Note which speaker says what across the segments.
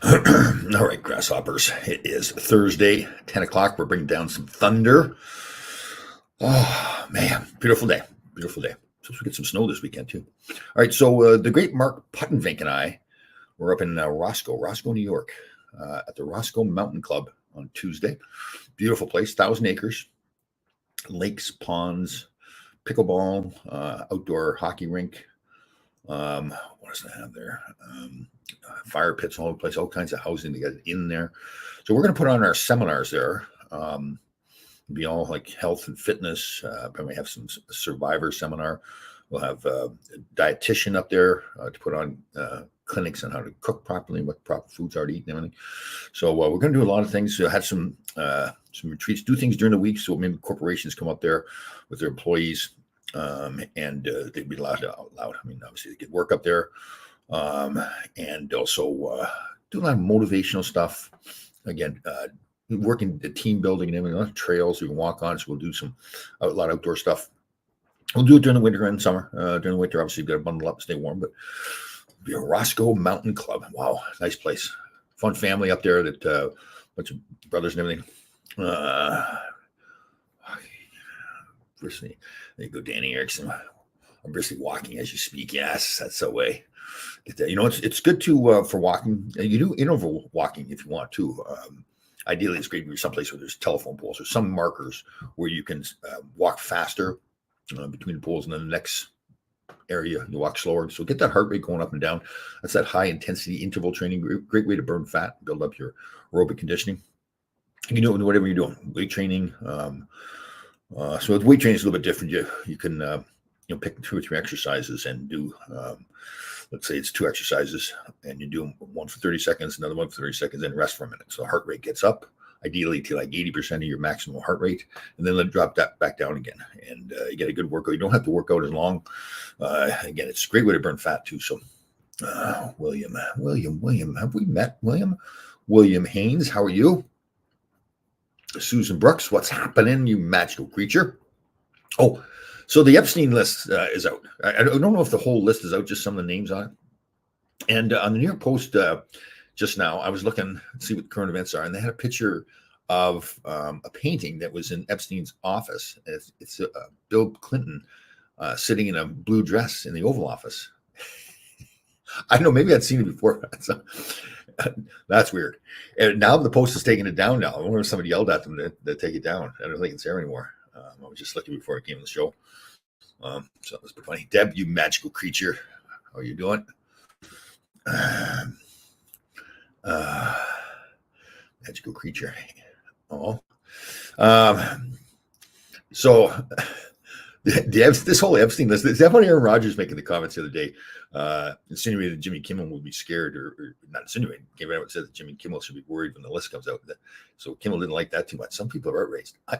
Speaker 1: All right, grasshoppers. It is Thursday, 10 o'clock. We're bringing down some thunder. Oh, man. Beautiful day. Beautiful day. Supposed to get some snow this weekend, too. All right, so the great Mark Puttenvink and I were up in Roscoe, New York, at the Roscoe Mountain Club on Tuesday. Beautiful place, 1,000 acres, lakes, ponds, pickleball, outdoor hockey rink. What does it have there? Fire pits all over the place, all kinds of housing to get in there. So we're going to put on our seminars there. Be all like health and fitness. Probably have some survivor seminar. We'll have a dietitian up there to put on clinics on how to cook properly, what proper foods are to eat and everything. So we're going to do a lot of things. So have some retreats, do things during the week. So maybe corporations come up there with their employees. And they'd be allowed out loud. I mean, obviously they get work up there, and also do a lot of motivational stuff. Again, working the team building and everything. A lot of trails you can walk on. So we'll do a lot of outdoor stuff. We'll do it during the winter and summer. During the winter, obviously, you've got to bundle up and stay warm. But it'll be a Roscoe Mountain Club. Wow, nice place. Fun family up there. That bunch of brothers and everything. Briskly, there you go, Danny Erickson. I'm briskly walking as you speak. Yes, that's the way. Get that. You know, it's good to for walking. You do for walking if you want to. Ideally, it's great to be someplace where there's telephone poles or some markers where you can walk faster between the poles, and then the next area you walk slower. So get that heart rate going up and down. That's that high intensity interval training. Great way to burn fat, build up your aerobic conditioning. You can do it with whatever you're doing, weight training. So with weight training is a little bit different. You can pick 2 or 3 exercises and do let's say it's 2 exercises, and you do one for 30 seconds, another one for 30 seconds, then rest for a minute. So the heart rate gets up, ideally to like 80% of your maximum heart rate, and then let it drop that back down again. And you get a good workout. You don't have to work out as long. Again, it's a great way to burn fat too. So William, have we met William? William Haynes, how are you? Susan Brooks, what's happening, you magical creature? Oh, so the Epstein list is out. I don't know if the whole list is out, just some of the names on it. And on the New York Post just now, I was looking to see what the current events are, and they had a picture of a painting that was in Epstein's office. It's Bill Clinton sitting in a blue dress in the Oval Office. I don't know, maybe I'd seen it before. That's weird. And now the Post is taking it down now. I wonder if somebody yelled at them to take it down. I don't think it's there anymore. I was just looking before I came on the show. So it was pretty funny. Deb, you magical creature. How are you doing? Magical creature. Oh. So this whole Epstein list, is that what Aaron Rodgers making the comments the other day, insinuated that Jimmy Kimmel would be scared, or not insinuating, came out and said that Jimmy Kimmel should be worried when the list comes out. So Kimmel didn't like that too much. Some people are outraged. I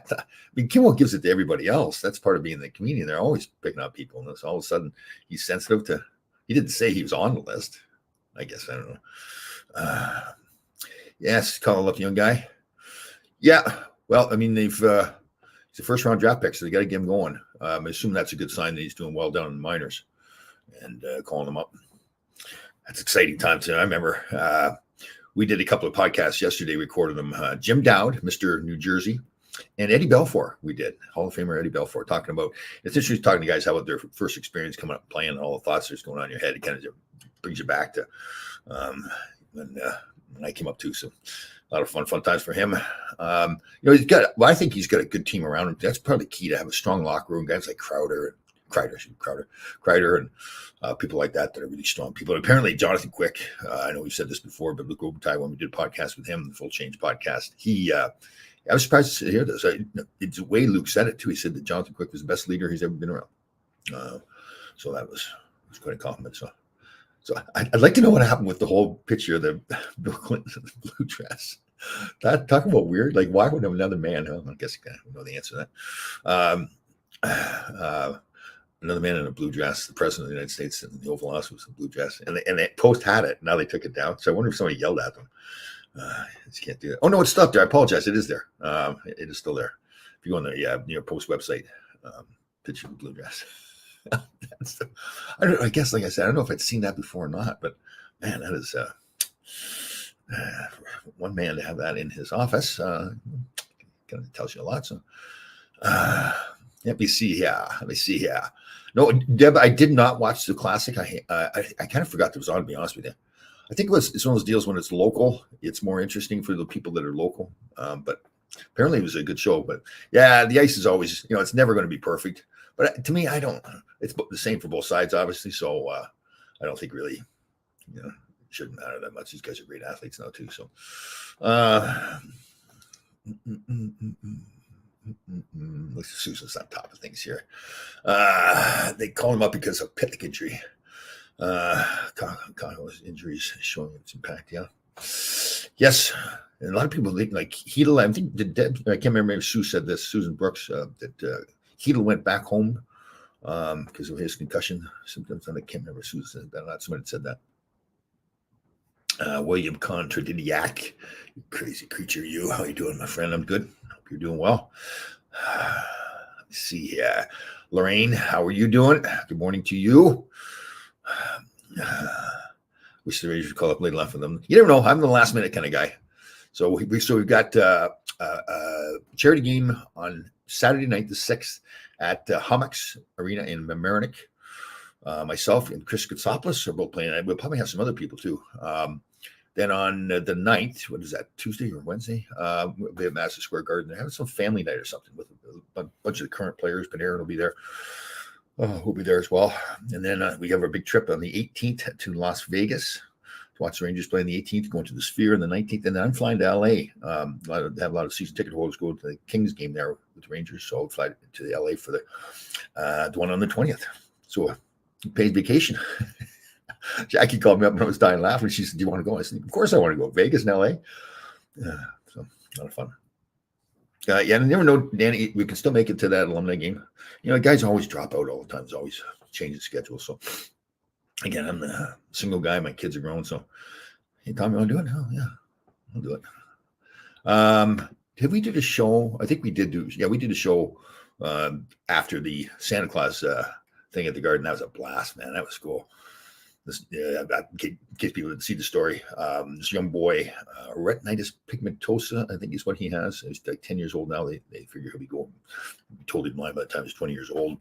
Speaker 1: mean, Kimmel gives it to everybody else. That's part of being the comedian. They're always picking up people, and so all of a sudden he's sensitive to. He didn't say he was on the list. I guess I don't know. Yes, call a lucky young guy. Yeah, well, I mean he's a first round draft pick, so they got to get him going. I assume that's a good sign that he's doing well down in the minors and calling them up. That's exciting time too. I remember we did a couple of podcasts yesterday, recorded them. Jim Dowd, Mr. New Jersey, and Eddie Belfour. We did Hall of Famer Eddie Belfour talking about. It's interesting talking to guys how about their first experience coming up playing and all the thoughts that's going on in your head. It kind of brings you back to when I came up too. So a lot of fun times for him. He's got. Well, I think he's got a good team around him. That's probably key to have a strong locker room. Guys like Kreider, and people like that are really strong people. And apparently, Jonathan Quick. I know we've said this before, but Luke Robitaille, when we did a podcast with him, the Full Change podcast, I was surprised to hear this. It's the way Luke said it too. He said that Jonathan Quick was the best leader he's ever been around. So that was quite a compliment. So I'd like to know what happened with the whole picture of the Bill Clinton blue dress. That talk about weird. Like, why would another man? I guess you know the answer to that. Another man in a blue dress, the president of the United States in the Oval Office was a blue dress, and the Post had it. Now they took it down. So I wonder if somebody yelled at them. I just can't do that. Oh no, it's still up there. I apologize. It is there. It is still there. If you go on the New York Post website, picture of the blue dress. I guess, like I said, I don't know if I'd seen that before or not, but man, that is one man to have that in his office kind of tells you a lot. So let me see here. No, Deb, I did not watch the classic. I kind of forgot it was on, to be honest with you. I think it's one of those deals when it's local, it's more interesting for the people that are local. But apparently it was a good show. But yeah, the ice is always, it's never going to be perfect. But to me, it's the same for both sides, obviously. So I don't think really, it shouldn't matter that much. These guys are great athletes now too. So Susan's on top of things here. They call him up because of Pitlick injury. Congo's injuries showing its impact. Yeah. Yes. And a lot of people think like Hedel, I think I can't remember if Sue said this, Susan Brooks, that Hedel went back home because of his concussion symptoms. And I can't remember if Sue said that or not. Somebody said that. William Contradiac, you crazy creature, you. How you doing, my friend? I'm good. Hope you're doing well. Let's see here. Lorraine, how are you doing? Good morning to you. Wish the Rangers would call up late enough for them. You never know. I'm the last minute kind of guy. So we've got a charity game on Saturday night, the 6th, at Hummocks Arena in Mamaroneck. Myself and Chris Katsopoulos are both playing. We'll probably have some other people too. Then on the 9th, what is that, Tuesday or Wednesday? We'll be at Madison Square Garden. They're having some family night or something with a bunch of the current players. Panarin will be there. We'll be there as well. And then we have our big trip on the 18th to Las Vegas to watch the Rangers play on the 18th, going to the Sphere on the 19th. And then I'm flying to LA. They have a lot of season ticket holders go to the Kings game there with the Rangers. So I'll fly to the LA for the one on the 20th. So paid vacation. Jackie called me up when I was dying laughing. She said, "Do you want to go?" I said, "Of course I want to go. Vegas and LA." So a lot of fun. Yeah, and you never know, Danny, we can still make it to that alumni game. Guys always drop out all the time. It's always changing schedule. So again, I'm a single guy. My kids are grown. So hey, Tom, you want to do it? Oh, yeah, I'll do it. Did we do the show? I think we did we did a show after the Santa Claus thing at the Garden. That was a blast, man. That was cool. In case people didn't see the story, this young boy, retinitis pigmentosa, I think is what he has. He's like 10 years old now. They figure he'll be totally blind by the time he's 20 years old.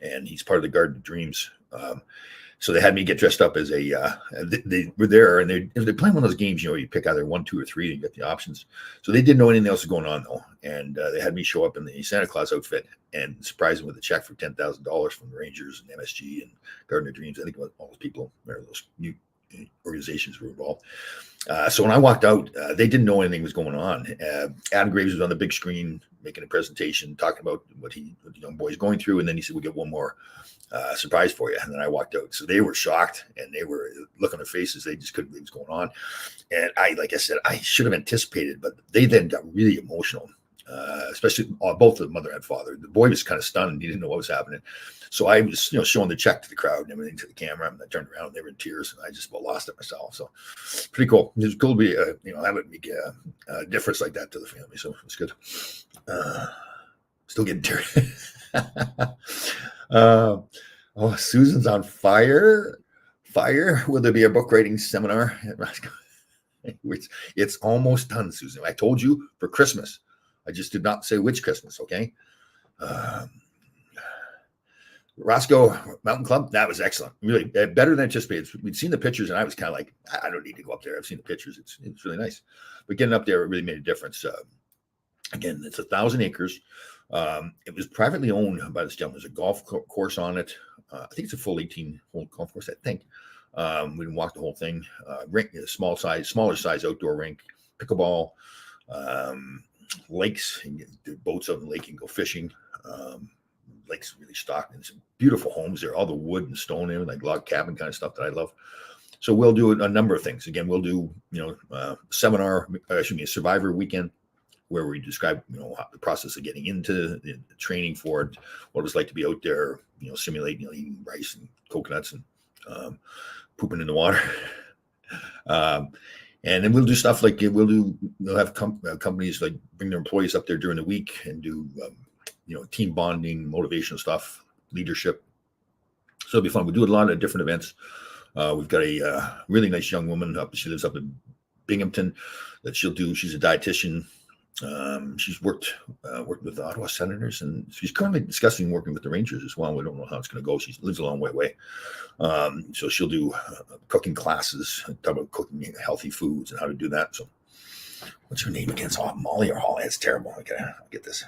Speaker 1: And he's part of the Garden of Dreams. So they had me get dressed up as they were there, and they're playing one of those games, you pick either 1, 2, or 3, and you get the options. So they didn't know anything else was going on, though. And they had me show up in the Santa Claus outfit and surprise them with a check for $10,000 from the Rangers and MSG and Garden of Dreams. I think all those people, those new organizations were involved. So when I walked out, they didn't know anything was going on. Adam Graves was on the big screen making a presentation, talking about what the young boy's going through. And then he said, "We'll get one more surprise for you." And then I walked out. So they were shocked, and they were looking on their faces. They just couldn't believe what's going on. And like I said, I should have anticipated, but they then got really emotional, especially both the mother and father. The boy was kind of stunned. He didn't know what was happening. So I was, showing the check to the crowd and everything, to the camera, and I turned around and they were in tears, and I just lost it myself. So pretty cool. It was cool to be, have it make a difference like that to the family. So it's good. Still getting teary. Susan's on fire. Will there be a book writing seminar at Roscoe? It's almost done, Susan. I told you for Christmas. I just did not say which Christmas, okay? Roscoe Mountain Club, that was excellent. Really better than anticipated. We'd seen the pictures, and I was kind of like, I don't need to go up there. I've seen the pictures. It's really nice. But getting up there, it really made a difference. Again, it's 1,000 acres. It was privately owned by this gentleman. There's a golf course on it. I think it's a full 18-hole golf course, I think. We didn't walk the whole thing. Rink, smaller size outdoor rink, pickleball, lakes. You can get boats out in the lake and go fishing. Lake's really stocked, and some beautiful homes there. All the wood and stone in, like log cabin kind of stuff that I love. So we'll do a number of things. Again, we'll do seminar, a survivor weekend, where we describe the process of getting into the training for it, what it was like to be out there, simulate eating rice and coconuts and pooping in the water. And then we'll do stuff like we'll have companies like bring their employees up there during the week and do team bonding, motivational stuff, leadership. So it'll be fun. We do a lot of different events. We've got a really nice young woman up. She lives up in Binghamton that she'll do. She's a dietitian. She's worked with the Ottawa Senators, and she's currently discussing working with the Rangers as well. We don't know how it's going to go. She lives a long way away. So she'll do cooking classes, talk about cooking healthy foods and how to do that. So what's her name again? It's Molly or Holly? It's terrible. I'll get this.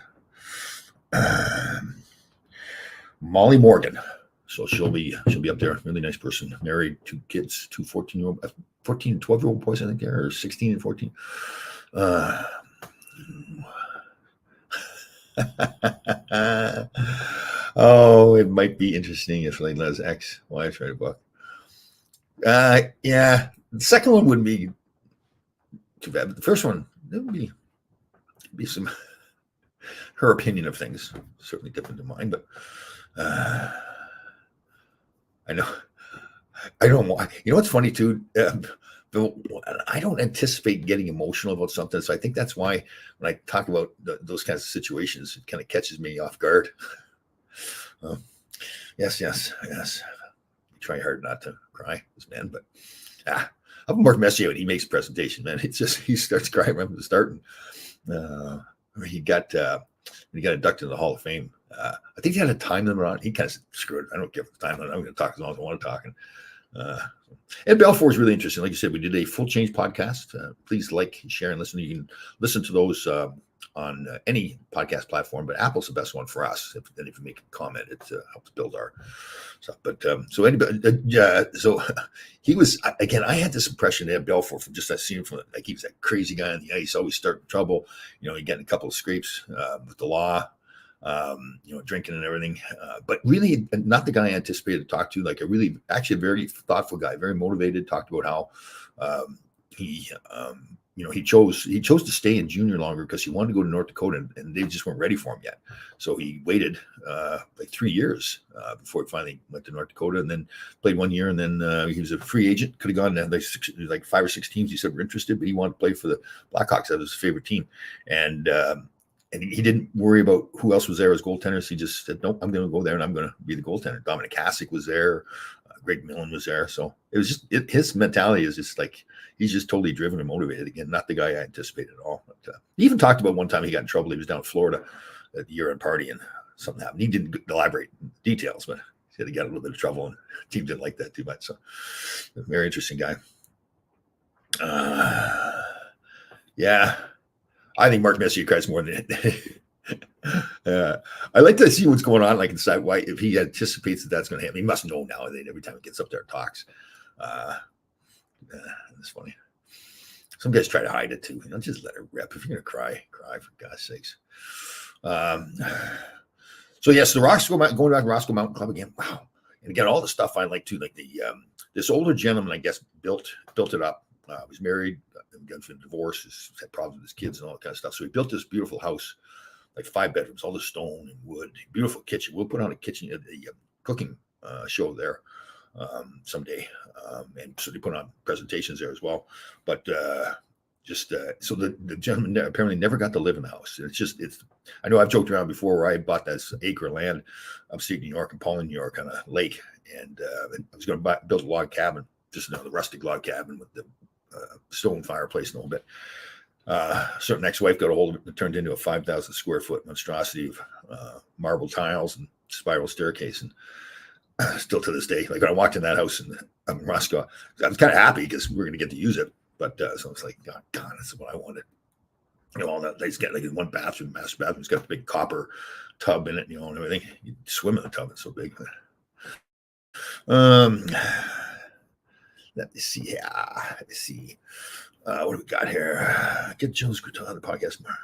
Speaker 1: Molly Morgan. So she'll be up there. Really nice person. Married, 2 kids, 2 14 and 12-year-old boys, I think, or 16 and 14. Oh, it might be interesting if Leila's ex-wife write a book. Yeah, the second one wouldn't be too bad, but the first one, there would be some her opinion of things, certainly different than mine, but I know. I don't want. You know what's funny too? I don't anticipate getting emotional about something, so I think that's why when I talk about those kinds of situations, it kind of catches me off guard. Yes. Try hard not to cry, this man, but I'm Mark Messier when he makes a presentation, man. It's just he starts crying right from the start. And, he got inducted in the Hall of Fame. I think he had a time limit on. He kind of screwed it. I don't care for the time limit. I'm going to talk as long as I want to talk. And Ed Belfour is really interesting. Like you said, we did a Full Change podcast. Please like, share, and listen. You can listen to those on any podcast platform, but Apple's the best one for us. If you make a comment, it helps build our stuff. But so anybody, so he was, again, I had this impression of Ed Belfour from just that scene from like he was that crazy guy on the ice, always starting trouble, he getting a couple of scrapes with the law. Drinking and everything, but really not the guy I anticipated to talk to. Like actually a very thoughtful guy, very motivated. Talked about how he chose to stay in junior longer because he wanted to go to North Dakota, and they just weren't ready for him yet. So he waited like 3 years before he finally went to North Dakota, and then played 1 year, and then he was a free agent. Could have gone to like 5 or 6 teams he said were interested, but he wanted to play for the Blackhawks. That was his favorite team, and he didn't worry about who else was there as goaltenders. He just said, nope, I'm going to go there and I'm going to be the goaltender. Dominic Hasek was there. Greg Millen was there. So it was just, his mentality is just like, he's just totally driven and motivated. Again, not the guy I anticipated at all. But, he even talked about one time he got in trouble. He was down in Florida at the year-end party and something happened. He didn't elaborate details, but he said he got a little bit of trouble and the team didn't like that too much. So very interesting guy. Yeah. I think Mark Messier cries more than I like to see what's going on, like inside why if he anticipates that's going to happen. He must know now that every time he gets up there and talks. It's funny. Some guys try to hide it too. Just let it rip. If you're going to cry for God's sakes. So yes, the going back to Roscoe Mountain Club again. Wow. And again, all the stuff I like too, like the this older gentleman, I guess, built it up. Was married, got into a divorce, had problems with his kids and all that kind of stuff. So he built this beautiful house, like 5 bedrooms, all the stone and wood, beautiful kitchen. We'll put on a kitchen, the cooking show there someday. And so they put on presentations there as well. But so the gentleman apparently never got to live in the house. I know I've joked around before where I bought this acre of land upstate New York in Paulding, New York on a lake. And I was going to build a log cabin, just another rustic log cabin with the stone fireplace and a little bit. Certain ex-wife got a hold of it and turned into a 5,000 square foot monstrosity of marble tiles and spiral staircase. And still to this day, like when I walked in that house in Roscoe, I was kind of happy because we were going to get to use it. But so it's like, God, that's what I wanted. All that. It's got like one bathroom, master bathroom. It's got a big copper tub in it, and everything. You swim in the tub. It's so big. Let me see. Let me see. What do we got here? Get Joe's on the podcast more.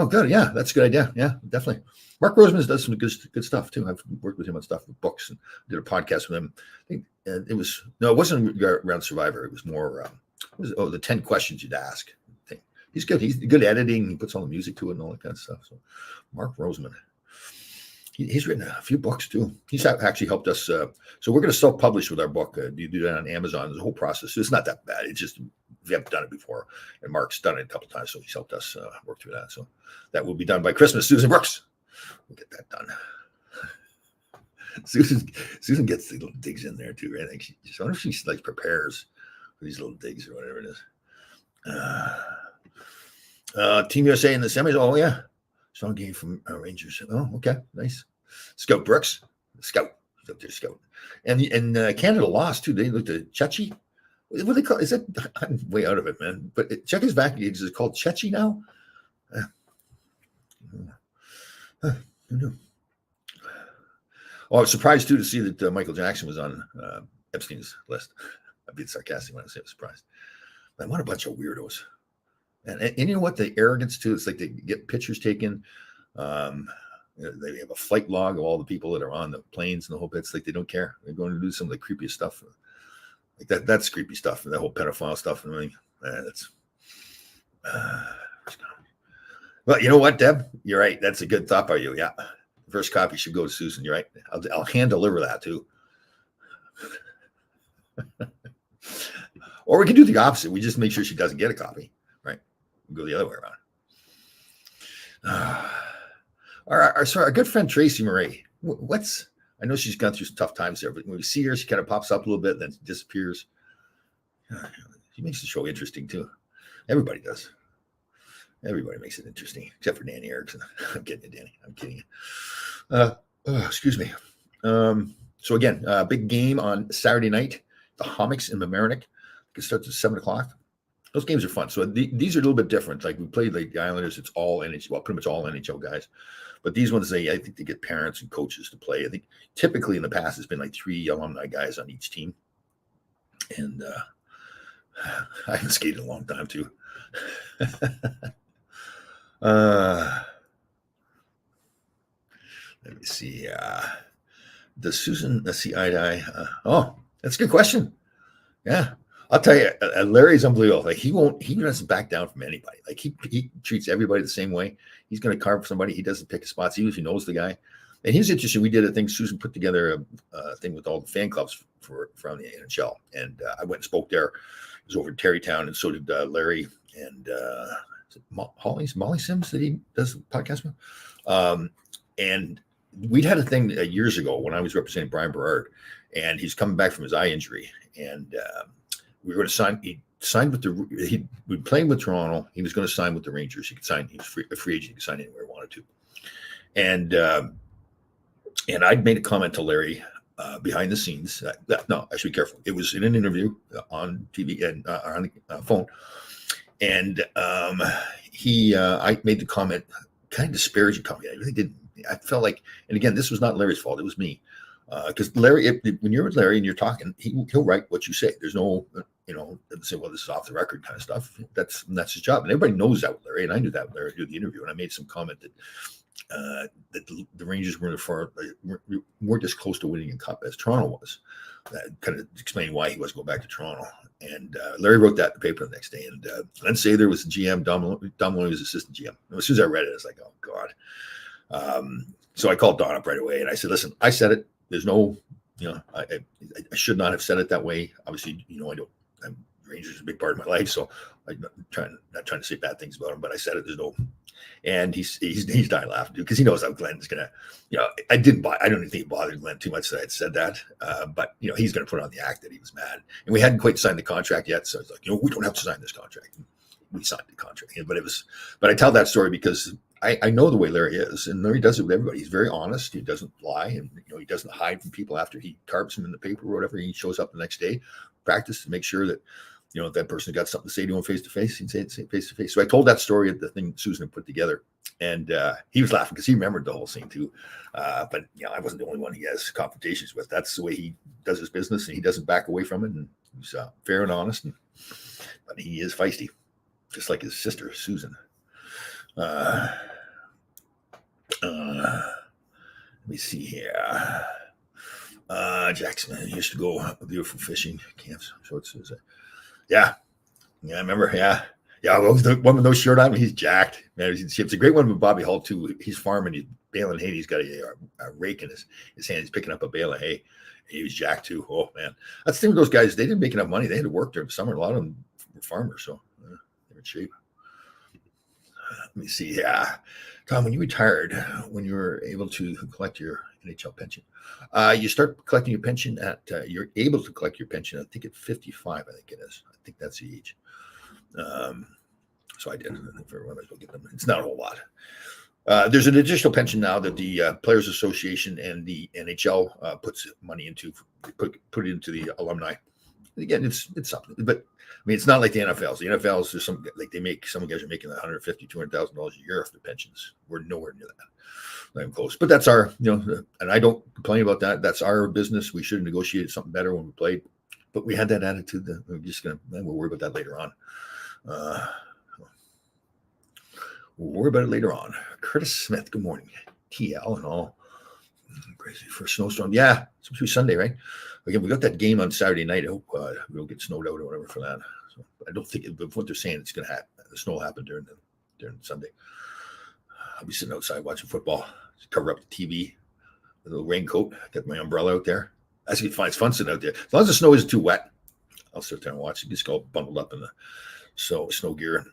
Speaker 1: Good. Yeah, that's a good idea. Yeah, definitely. Mark Roseman does some good stuff too. I've worked with him on stuff with books and did a podcast with him. I think it wasn't around Survivor. It was more, the 10 questions you'd ask thing. He's good. He's good at editing. He puts all the music to it and all that kind of stuff. So Mark Roseman. He's written a few books too. He's actually helped us. So we're going to self-publish with our book. You do that on Amazon. There's a whole process. It's not that bad. It's just we haven't done it before, and Mark's done it a couple of times, so he's helped us work through that. So that will be done by Christmas. Susan Brooks, we'll get that done. Susan gets the little digs in there too. Right? I think I wonder if she like prepares these little digs or whatever it is. Team USA in the semis. Oh yeah, strong game from Rangers. Oh, okay, nice. Scout Brooks, Scout, he's up there, Scout, and Canada lost too. They looked at Chechi. What do they call? Is that? I'm way out of it, man. But Czechoslovakia is it called Chechi now? Who knew? Oh, I was surprised too to see that Michael Jackson was on Epstein's list. I'm being sarcastic when I say I was surprised. Man, what a bunch of weirdos. And you know what? The arrogance too. It's like they get pictures taken. They have a flight log of all the people that are on the planes and the whole bit. It's like they don't care. They're going to do some of the creepiest stuff. Like that. That's creepy stuff. And that whole pedophile stuff. And everything. That's. Well, you know what, Deb? You're right. That's a good thought by you. Yeah. First copy should go to Susan. You're right. I'll hand deliver that too. Or we can do the opposite. We just make sure she doesn't get a copy. Right. We'll go the other way around. Our good friend Tracy Murray. I know she's gone through some tough times there, but when we see her, she kind of pops up a little bit and then disappears. She makes the show interesting too. Everybody does. Everybody makes it interesting, except for Danny Erickson. I'm kidding you, Danny. I'm kidding you. Excuse me. So again, big game on Saturday night. The Homix in Mamaroneck. It starts at 7:00. Those games are fun. So these are a little bit different. Like we played like the Islanders, it's all NHL, well, pretty much all NHL guys. But these ones, I think they get parents and coaches to play. I think typically in the past, it's been like 3 alumni guys on each team. And I haven't skated in a long time too. Let me see. Does Susan see eye to eye? Oh, that's a good question. Yeah. I'll tell you, Larry's unbelievable. Like he doesn't back down from anybody. Like he treats everybody the same way. He's going to carve somebody. He doesn't pick spots, even if he knows the guy. And he's interesting. We did a thing. Susan put together a thing with all the fan clubs from the NHL, and I went and spoke there. It was over in Terrytown, and so did Larry and Molly Sims that he does the podcast with. And we'd had a thing years ago when I was representing Brian Berard, and he's coming back from his eye injury, and we were going to sign. He signed with we playing with Toronto. He was going to sign with the Rangers. He could sign. He was a free agent. He could sign anywhere he wanted to. And I'd made a comment to Larry behind the scenes. No, I should be careful. It was in an interview on TV and on the phone. And I made the comment, kind of disparaging comment. I really didn't. I felt like, and again, this was not Larry's fault. It was me. Because Larry, when you're with Larry and you're talking, he'll write what you say. There's no, say, well, this is off the record kind of stuff. That's his job. And everybody knows that with Larry. And I knew that with Larry did the interview. And I made some comment that the Rangers weren't as close to winning a cup as Toronto was. That kind of explained why he was going back to Toronto. And Larry wrote that in the paper the next day. And Glenn Sather was the GM. Dom Maloney was assistant GM. And as soon as I read it, I was like, oh, God. So I called Don up right away. And I said, listen, I said it. There's no, I should not have said it that way. Obviously, Rangers is a big part of my life. So I'm not trying to say bad things about him, but I said it. There's no, and he's dying laughing too, because he knows how Glenn's going to, I don't even think it bothered Glenn too much that I'd said that. But he's going to put on the act that he was mad, and we hadn't quite signed the contract yet. So it's like, we don't have to sign this contract. We signed the contract, but I tell that story because I know the way Larry is, and Larry does it with everybody. He's very honest. He doesn't lie, and he doesn't hide from people after he carves them in the paper or whatever. He shows up the next day, practice to make sure that if that person got something to say to him face to face, he'd say it face to face. So I told that story at the thing Susan had put together, and he was laughing because he remembered the whole scene too. But I wasn't the only one he has confrontations with. That's the way he does his business, and he doesn't back away from it. And he's fair and honest, but he is feisty, just like his sister Susan. Let me see here. Jackson used to go beautiful fishing camps. So it's yeah, I remember. Yeah. Well, the one with no shirt on, he's jacked. Man, it's a great one with Bobby Hull too. He's farming, he's baling hay. He's got a rake in his hand. He's picking up a bale of hay. He was jacked too. Oh man, that's the thing with those guys. They didn't make enough money. They had to work during the summer. A lot of them were farmers, so they were in shape. Let me see. Yeah, Tom, when you retired, when you were able to collect your NHL pension. You start collecting your pension at, you're able to collect your pension, I think at 55, I think it is. I think that's the age. So I did. If everyone might as well get them. It's not a whole lot. There's an additional pension now that the Players Association and the NHL puts money into, put it into the alumni. Again, it's something, but I mean, it's not like the NFLs. The NFLs, there's some like some guys are making $150,000, $200,000 a year off their pensions. We're nowhere near that. Not even close. But that's our, and I don't complain about that. That's our business. We should have negotiated something better when we played, but we had that attitude that we'll worry about that later on. We'll worry about it later on. Curtis Smith, good morning. TL and all. Crazy for a snowstorm. Yeah, it's supposed to be Sunday, right? Again, we got that game on Saturday night. I hope we don't get snowed out or whatever for that. So I don't think what they're saying it's going to happen. The snow will happen during Sunday. I'll be sitting outside watching football. Just cover up the TV with a little raincoat. Got my umbrella out there. Actually, it's fun sitting out there. As long as the snow isn't too wet, I'll sit there and watch. Just all bundled up in the snow gear.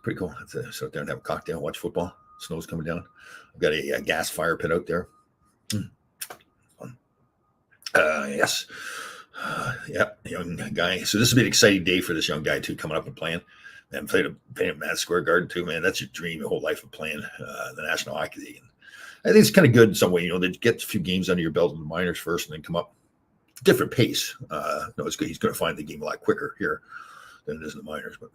Speaker 1: Pretty cool. Sit out there and have a cocktail, watch football. Snow's coming down. I've got a gas fire pit out there. Fun. Yes. Young guy. So this will be an exciting day for this young guy too, coming up and playing. And playing at Madison Square Garden too, man. That's your dream, your whole life of playing the National Hockey League. And I think it's kind of good in some way, they get a few games under your belt in the minors first and then come up. Different pace. It's good. He's going to find the game a lot quicker here than it is in the minors, but.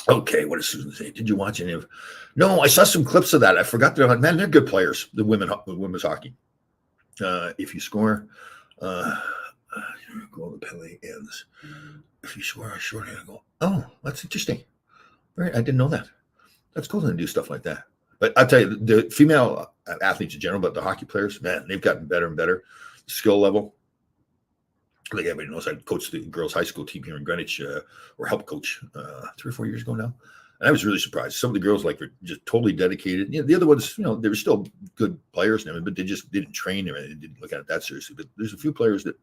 Speaker 1: Okay, what does Susan say? Did you watch any of? No, I saw some clips of that. I forgot that. Man, they're good players. The women's hockey. If you score, goal the penalty ends. If you score a shorthand goal, oh, that's interesting. Right, I didn't know that. That's cool to do stuff like that. But I'll tell you, the female athletes in general, but the hockey players, man, they've gotten better and better. Skill level. Like everybody knows, I coached the girls' high school team here in Greenwich, or help coach 3 or 4 years ago now. And I was really surprised. Some of the girls were just totally dedicated. The other ones, they were still good players and everything, but they just didn't train or they didn't look at it that seriously. But there's a few players that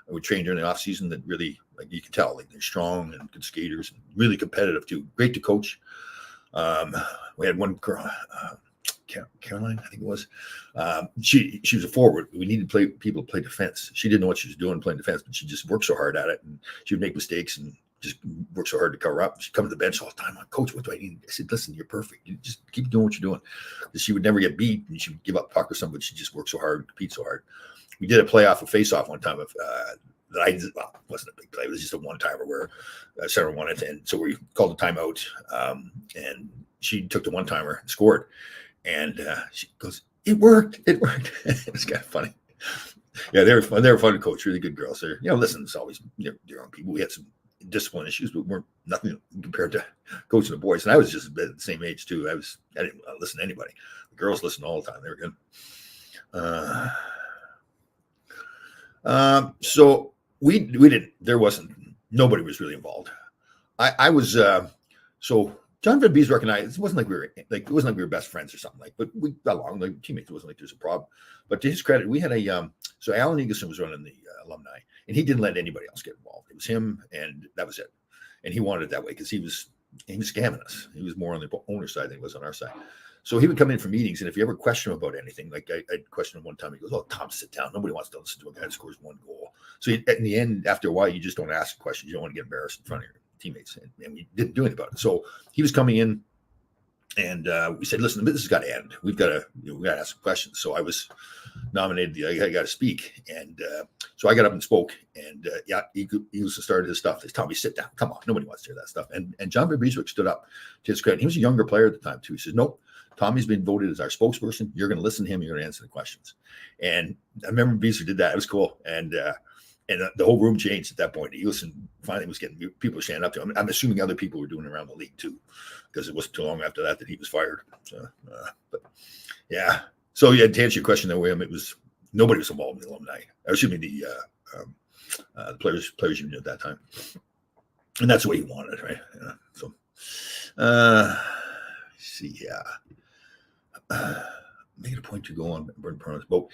Speaker 1: I would train during the off season that really, like you can tell, like they're strong and good skaters, and really competitive too. Great to coach. We had one girl, Caroline, I think it was. She was a forward. We needed people to play defense. She didn't know what she was doing playing defense, but she just worked so hard at it, and she would make mistakes and just work so hard to cover up. She'd come to the bench all the time. Coach, what do I need? I said, listen, you're perfect. You just keep doing what you're doing. She would never get beat, and she would give up puck or something, but she just worked so hard, compete so hard. We did a playoff, a face-off one time that it wasn't a big play. It was just a one-timer where center won it, and so we called a timeout, and she took the one-timer and scored. And she goes, it worked. It worked. It was kind of funny. Yeah, they were fun. They were fun to coach. Really good girls. They're, listen, it's always your own people. We had some discipline issues, but weren't nothing compared to coaching the boys. And I was just at the same age too. I didn't listen to anybody. The girls listened all the time. They were good. So we didn't. Nobody was really involved. I was so. John Van Beesbroek and I, it wasn't like we were best friends or something but we got along like teammates. It wasn't like there's a problem. But to his credit, we had so Alan Eagleson was running the alumni, and he didn't let anybody else get involved. It was him, and that was it. And he wanted it that way because he was scamming us. He was more on the owner side than he was on our side. So he would come in for meetings, and if you ever question him about anything, like I questioned him one time, he goes, "Oh, Tom, sit down. Nobody wants to listen to a guy that scores one goal." So in the end, after a while, you just don't ask questions. You don't want to get embarrassed in front of your teammates, and we didn't do anything about it. So he was coming in, and we said, "Listen, this has got to end. We've got to ask some questions." So I was nominated. I got to speak, and so I got up and spoke. And he started his stuff. He told me, "Sit down. Come on, nobody wants to hear that stuff." And John Van Beesbroek stood up to his credit. He was a younger player at the time too. He says, "Nope, Tommy's been voted as our spokesperson. You're going to listen to him. You're going to answer the questions." And I remember Beesbroek did that. It was cool, and the whole room changed at that point. Eagleson finally was getting people standing up to him. I'm assuming other people were doing it around the league too, because it wasn't too long after that he was fired. So, but yeah. So yeah, to answer your question, that way, nobody was involved in the alumni. Excuse me, the players union at that time, and that's the way he wanted it, right? Yeah. So, see, make it a point to go on Bernie Perron's boat.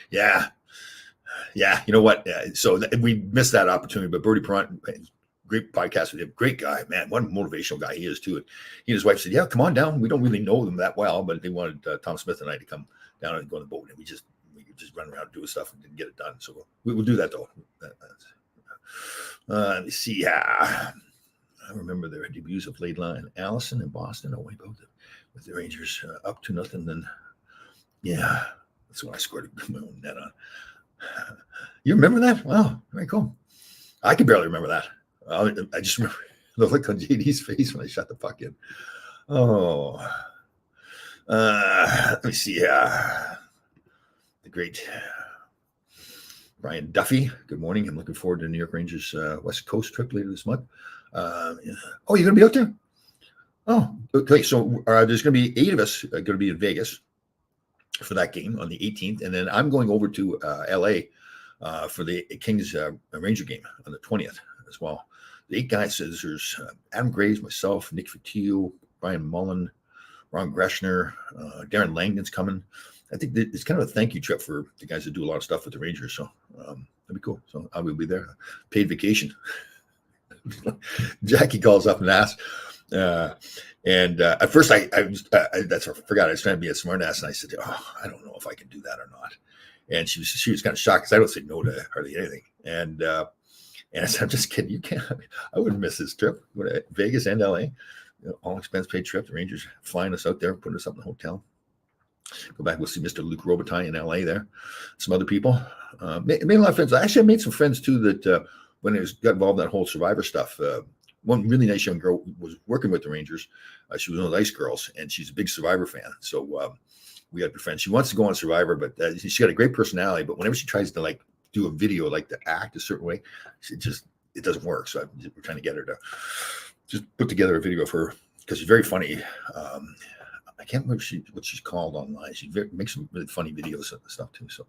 Speaker 1: Yeah, you know what? So we missed that opportunity, but Bertie Perron, great podcast with him, great guy, man. What a motivational guy he is too. And he and his wife said, "Yeah, come on down. We don't really know them that well, but they wanted Tom Smith and I to come down and go on the boat, and we just run around doing stuff and didn't get it done. So we'll do that though. Let me see. I remember their debuts of late line. Allison in Boston. Oh, wait, with the Rangers up to nothing. Then, yeah, that's when I scored my own net on. You remember that? Wow, very cool. I can barely remember that. I just remember the look on JD's face when I shot the puck in. Oh, let me see. The great Brian Duffy. Good morning. I'm looking forward to the New York Rangers West Coast trip later this month. Oh, you're going to be out there? Oh, okay. So there's going to be 8 of us going to be in Vegas for that game on the 18th. And then I'm going over to LA for the Kings Ranger game on the 20th as well. The 8 guys, there's Adam Graves, myself, Nick Fotiu, Brian Mullen, Ron Greshner, Darren Langdon's coming. I think it's kind of a thank you trip for the guys that do a lot of stuff with the Rangers. So that'd be cool. So I will be there. Paid vacation. Jackie calls up and asks. And at first I forgot. I was trying to be a smart ass. And I said, I don't know if I can do that or not. And she was kind of shocked because I don't say no to hardly anything. And I said, I'm just kidding. You can't. I wouldn't miss this trip. Vegas and LA, all expense paid trip. The Rangers flying us out there, putting us up in the hotel. Go back. We'll see Mr. Luc Robitaille in LA there. Some other people. Made a lot of friends. Actually, I made some friends too that when I got involved in that whole Survivor stuff. One really nice young girl was working with the Rangers. She was one of the Ice Girls, and she's a big Survivor fan. So we got to be friends. She wants to go on Survivor, but she got a great personality. But whenever she tries to do a video, to act a certain way, it doesn't work. So we're trying to get her to just put together a video of her because she's very funny. I can't remember what she's called online. She makes some really funny videos and stuff too. So,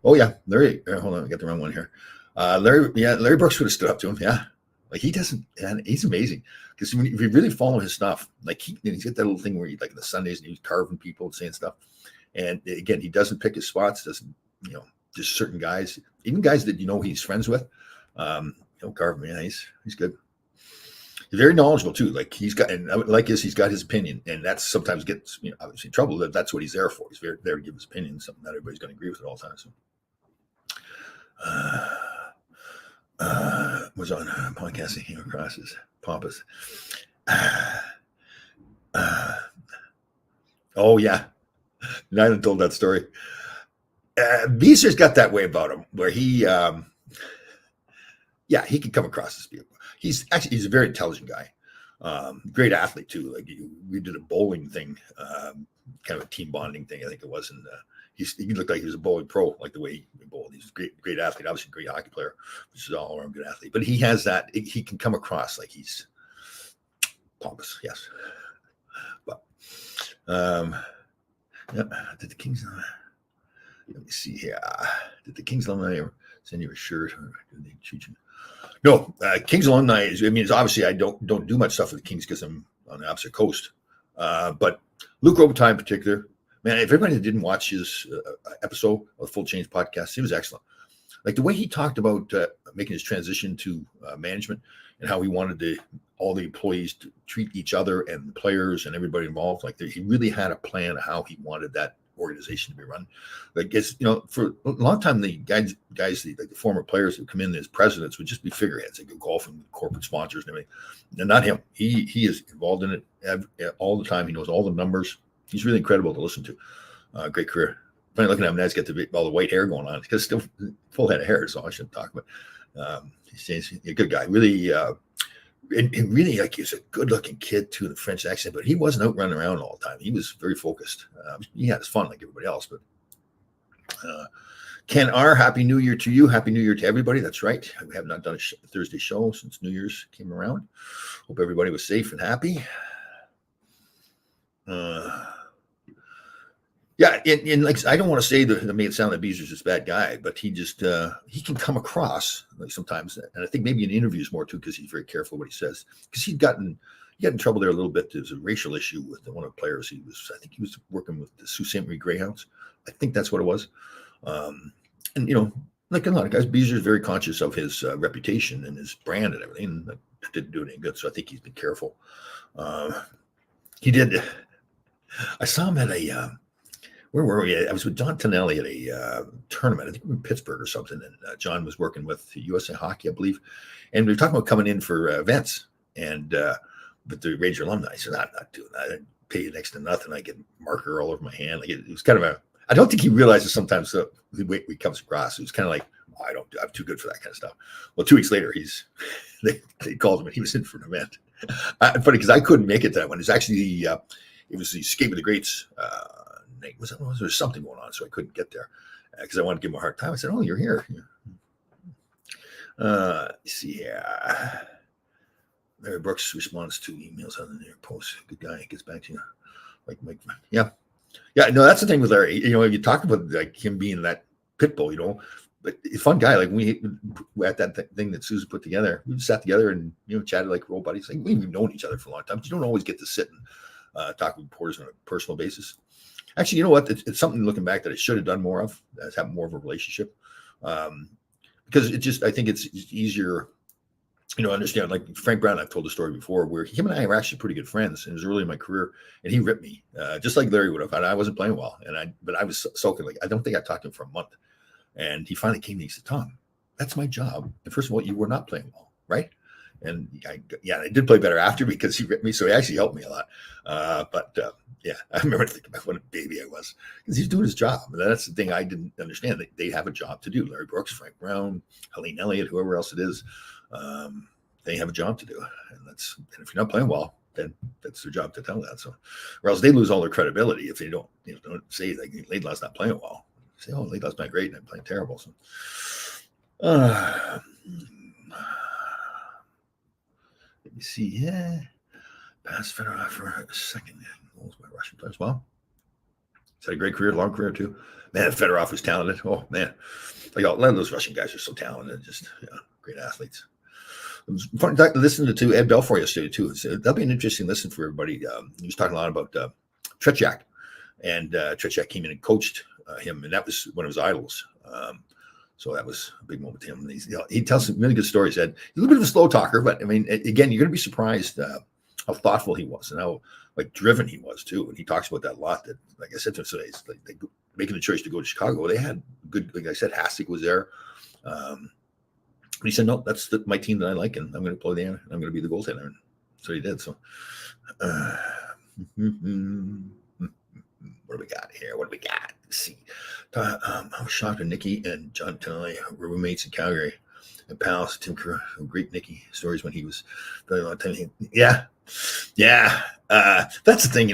Speaker 1: oh yeah, Larry. Hold on, I got the wrong one here. Larry Brooks would have stood up to him. Yeah, he doesn't. And he's amazing because if you really follow his stuff, he's got that little thing where he in the Sundays and he's carving people and saying stuff. And again, he doesn't pick his spots. Doesn't just certain guys, even guys that he's friends with. Carving. Yeah, he's good. He's very knowledgeable too. He's got his opinion, and that sometimes gets obviously in trouble. That's what he's there for. He's there to give his opinion, something that everybody's going to agree with at all times. So, was on podcasting came across his pompous. Oh yeah, Nyland told that story. Beezer's got that way about him, where he can come across as beautiful. He's a very intelligent guy, great athlete too. We did a bowling thing, kind of a team bonding thing, I think it was, and he looked like he was a bowling pro, the way he bowled. He's a great athlete, obviously a great hockey player, which is all around good athlete. But he has that; he can come across like he's pompous, yes. But did the Kings? Let me see here. Did the Kings alumni ever send you a shirt? Or did they treat you? No, Kings alumni it's obviously I don't do much stuff with the Kings because I'm on the opposite coast. But Luc Robitaille in particular, man, if everybody didn't watch his episode of the Full Change podcast, he was excellent. The way he talked about making his transition to management and how he wanted all the employees to treat each other and the players and everybody involved. He really had a plan of how he wanted that organization to be run. For a long time, the guys, the former players who come in as presidents would just be figureheads. They go golfing with corporate sponsors and everything. And not him. He is involved in it all the time. He knows all the numbers. He's really incredible to listen to. Great career. Funny looking at him now, he's got all the white hair going on. He's got still full head of hair, so I shouldn't talk about. He's a good guy. Really, and really, he's a good-looking kid too, the French accent. But he wasn't out running around all the time. He was very focused. He had his fun like everybody else. But Ken R, Happy New Year to you. Happy New Year to everybody. That's right. We have not done a Thursday show since New Year's came around. Hope everybody was safe and happy. Yeah, and I don't want to say that made it sound like Beezer's this bad guy, but he just he can come across sometimes, and I think maybe in interviews more too because he's very careful what he says. Because he got in trouble there a little bit. There was a racial issue with one of the players. I think he was working with the Sault Ste. Marie Greyhounds. I think that's what it was. And like a lot of guys, Beezer is very conscious of his reputation and his brand and everything. And didn't do any good. So I think he's been careful. He did. I saw him at a where were we? I was with John Tonelli at a tournament. I think we were in Pittsburgh or something. And John was working with USA Hockey, I believe. And we were talking about coming in for events. And but the Ranger alumni said, I'm not doing that. I pay you next to nothing. I get marker all over my hand. Like it was kind of I don't think he realizes sometimes the way he comes across. It was kind of like, oh, I'm too good for that kind of stuff. Well, 2 weeks later, they called him and he was in for an event. Funny because I couldn't make it to that one. It's actually it was the Escape of the Greats night. Was there something going on, so I couldn't get there because I wanted to give him a hard time. I said, "Oh, you're here." Let's see here. Larry Brooks responds to emails on the New York Post. Good guy. He gets back to you. Like, yeah. No, that's the thing with Larry. You know, you talk about like him being that pit bull. You know, but he's a fun guy. Like we at that thing that Susan put together, we sat together and chatted like old buddies. Like we've known each other for a long time, but you don't always get to sit and talk with reporters on a personal basis. Actually, you know what? It's something looking back that I should have done more of. Have more of a relationship, because I think it's easier. Understand, like Frank Brown, I've told the story before, where him and I were actually pretty good friends. And it was early in my career, and he ripped me, just like Larry would have. And I wasn't playing well, but I was sulking. Like I don't think I talked to him for a month, and he finally came to me and said, "Tom, that's my job. And first of all, you were not playing well, right?" And I did play better after because he ripped me, so he actually helped me a lot. I remember thinking about what a baby I was because he's doing his job, and that's the thing I didn't understand. They have a job to do. Larry Brooks, Frank Brown, Helene Elliott, whoever else it is. They have a job to do, and if you're not playing well, then that's their job to tell that. So, or else they lose all their credibility if they don't say like Laidlaw's not playing well. Say, oh, Laidlaw's not great and I'm playing terrible. So, let me see. Yeah, pass Fedorov for a second goals by Russian players. Well, he's had a great career, long career too. Man, Fedorov was talented. Oh man, like a lot of those Russian guys are so talented, just great athletes. It was fun to listen to Ed Belfour yesterday too. So that'll be an interesting listen for everybody. He was talking a lot about Tretiak, and Tretiak came in and coached him, and that was one of his idols. So that was a big moment to him. He tells some really good stories. Ed, he's a little bit of a slow talker, but I mean, again, you're going to be surprised how thoughtful he was and how driven he was too. And he talks about that a lot. That, like I said to him today, it's like they making the choice to go to Chicago. They had good, like I said, Hasek was there. He said, "No, that's my team that I like, and I'm going to play there. I'm going to be the goaltender." And so he did. So, what do we got here? What do we got? Let's see. I was shocked when Nicky and John Tonelli were roommates in Calgary and pals. Tim Kerr, great Nicky stories when he was very long time. Yeah. That's the thing,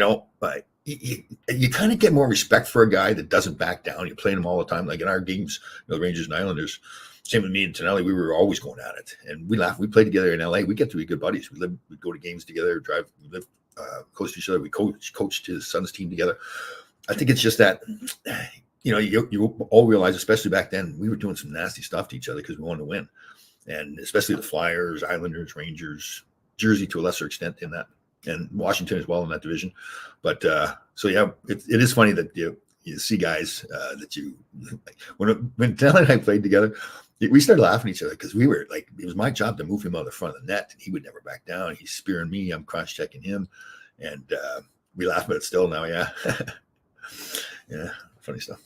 Speaker 1: you kind of get more respect for a guy that doesn't back down. You're playing him all the time, like in our games, the Rangers and Islanders. Same with me and Tonelli. We were always going at it, and we laugh. We played together in LA. We get to be good buddies. We go to games together, drive, we live close to each other. We coached his son's team together. I think it's just that, you all realize, especially back then, we were doing some nasty stuff to each other because we wanted to win, and especially the Flyers, Islanders, Rangers, Jersey to a lesser extent in that, and Washington as well in that division. But it is funny that you see guys that when Tonelli and I played together. We started laughing at each other because we were like, it was my job to move him out of the front of the net, and he would never back down. He's spearing me, I'm cross checking him, and we laugh about it still now. Yeah, yeah, funny stuff.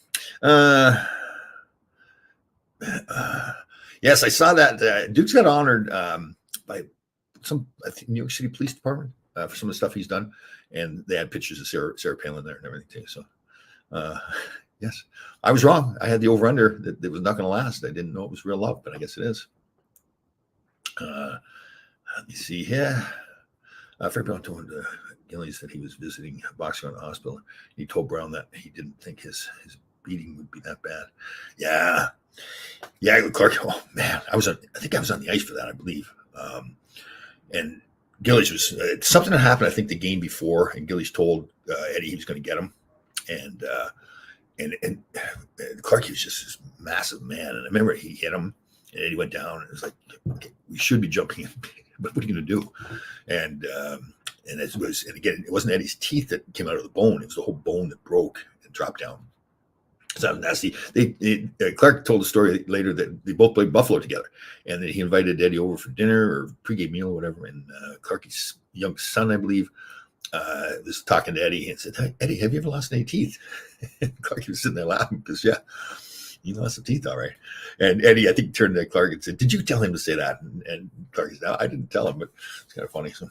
Speaker 1: Yes, I saw that Duke's got honored by I think New York City Police Department for some of the stuff he's done, and they had pictures of Sarah Palin there and everything too. So. Yes, I was wrong. I had the over-under that it was not going to last. I didn't know it was real love, but I guess it is. Let me see here. Frank Brown told Gillies that he was visiting Boxer in the hospital. He told Brown that he didn't think his beating would be that bad. Yeah, Clark. Oh man, I think I was on the ice for that, I believe. And Gillies was something that happened. I think the game before, and Gillies told Eddie he was going to get him, and Clark was just this massive man. And I remember he hit him, and Eddie went down, and it was like, okay, we should be jumping in, but what are you going to do? And again, it wasn't Eddie's teeth that came out of the bone; it was the whole bone that broke and dropped down. So nasty. Clark told a story later that they both played Buffalo together, and that he invited Eddie over for dinner or pregame meal or whatever. And Clark's young son, I believe, was talking to Eddie and said, "Hey, Eddie, have you ever lost any teeth?" And Clark was sitting there laughing because, yeah, he lost some teeth, all right. And Eddie, I think, turned to Clark and said, "Did you tell him to say that?" And Clark said, "No, I didn't tell him, but it's kind of funny." So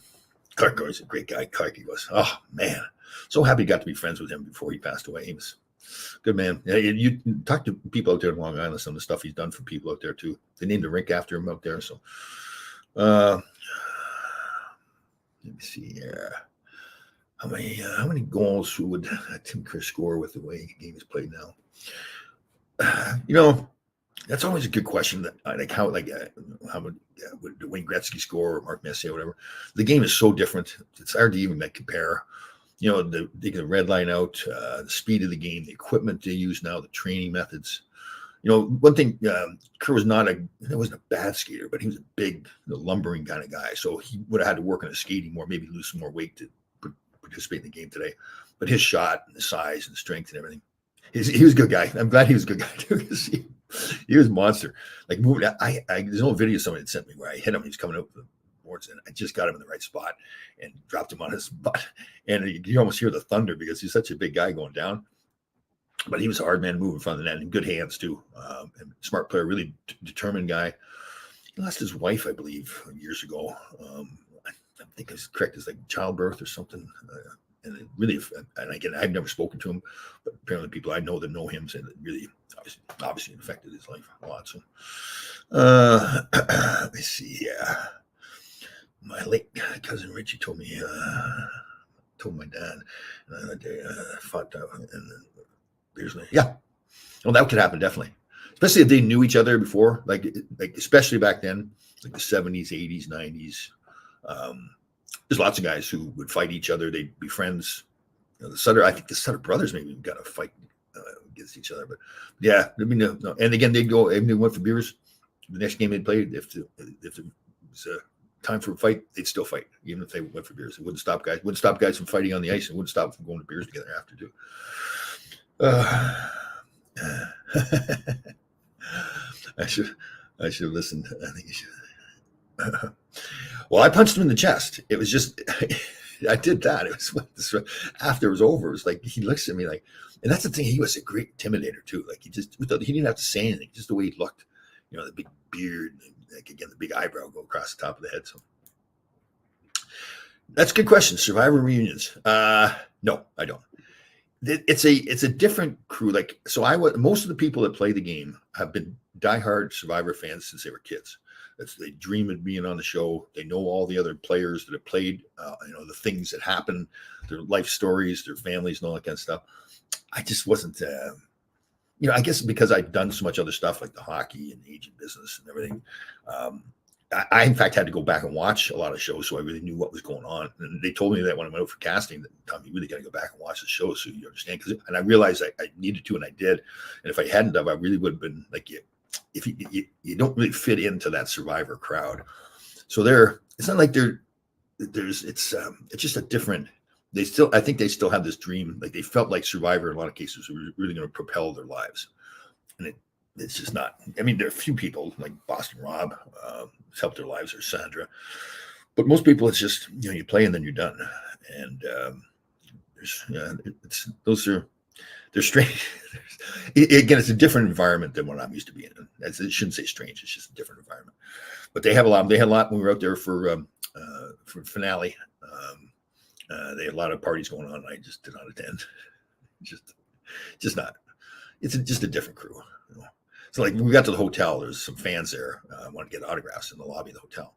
Speaker 1: Clark was a great guy. Clark, he goes, "Oh man, so happy he got to be friends with him before he passed away. He was good man." Yeah, you talk to people out there in Long Island, some of the stuff he's done for people out there too. They named the rink after him out there. So let me see here. How many goals would Tim Kerr score with the way the game is played now? That's always a good question. That how would Wayne Gretzky score or Mark Messier or whatever? The game is so different. It's hard to even compare. They can red line out, the speed of the game, the equipment they use now, the training methods. One thing, Kerr wasn't a bad skater, but he was a big, lumbering kind of guy. So he would have had to work on his skating more, maybe lose some more weight to participate in the game today. But his shot and the size and the strength and everything, he was a good guy. I'm glad he was a good guy too, because he was a monster. Like moving, there's no video somebody had sent me where I hit him. He was coming out with the boards, and I just got him in the right spot and dropped him on his butt. And you almost hear the thunder because he's such a big guy going down. But he was a hard man moving in front of the net and good hands too. And smart player, really determined guy. He lost his wife, I believe, years ago. I think it's correct. It's like childbirth or something. And it really, and again, I've never spoken to him, but apparently people I know that know him said it really obviously affected his life a lot. So let me see. Yeah, my late cousin Richie told me, told my dad, they fought and then yeah. Well, that could happen definitely, especially if they knew each other before, like especially back then, like the 70s, 80s, 90s. There's lots of guys who would fight each other. They'd be friends. I think the Sutter brothers maybe got to fight against each other. But yeah, I mean, no. And again, they'd go, if they went for beers, the next game they'd play, if it was time for a fight, they'd still fight, even if they went for beers. It wouldn't stop guys from fighting on the ice, and wouldn't stop from going to beers together after too. I should have listened. I think you should. Well, I punched him in the chest. It was just, I did that. It was after it was over. It was like, he looks at me like, and that's the thing. He was a great intimidator too. Like he didn't have to say anything. Just the way he looked, the big beard, like again, the big eyebrow go across the top of the head. So that's a good question. Survivor reunions. No, I don't. It's a different crew. Like, so most of the people that play the game have been diehard Survivor fans since they were kids. They dream of being on the show. They know all the other players that have played, the things that happen, their life stories, their families, and all that kind of stuff. I just wasn't, I guess because I'd done so much other stuff like the hockey and the agent business and everything. I in fact had to go back and watch a lot of shows, so I really knew what was going on. And they told me that when I went out for casting, that Tom, you really got to go back and watch the show so you understand. And I realized I needed to, and I did. And if I hadn't done, I really would have been like, if you don't really fit into that Survivor crowd. So it's not like it's just a different. I think they still have this dream. Like they felt like Survivor in a lot of cases were really going to propel their lives, and it's just not. I mean, there are a few people like Boston Rob who's helped their lives, or Sandra, but most people it's just you play and then you're done. And they're strange. Again, it's a different environment than what I'm used to being in. I shouldn't say strange; it's just a different environment. But they had a lot when we were out there for finale. They had a lot of parties going on. And I just did not attend. just not. It's just a different crew. So like when we got to the hotel, there's some fans there. Want to get autographs in the lobby of the hotel,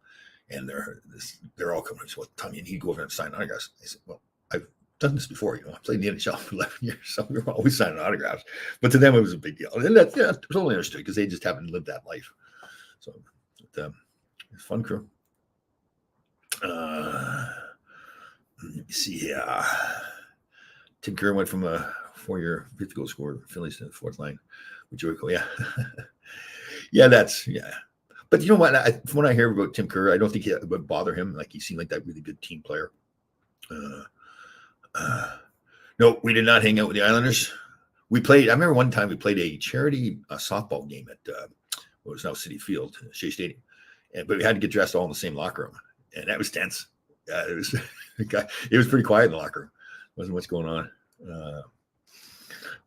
Speaker 1: and they're all coming. So, Tommy, and he'd go over and sign autographs. I said, well, I've done this before. I played in the NHL for 11 years, so we were always signing autographs. But to them, it was a big deal, and that's totally understood because they just happen to live that life. So it's a fun crew. Let me see here. Tim Kerr went from a 4-year 50 goal scorer, Phillies to the fourth line with Joey Cole. Yeah. Yeah. But you know what? From what I hear about Tim Kerr, I don't think it would bother him. Like he seemed like that really good team player. No, we did not hang out with the Islanders. we played. I remember one time we played a charity softball game at what was now City Field, Shea Stadium, but we had to get dressed all in the same locker room, and that was tense. It was it was pretty quiet in the locker room. Wasn't much going on.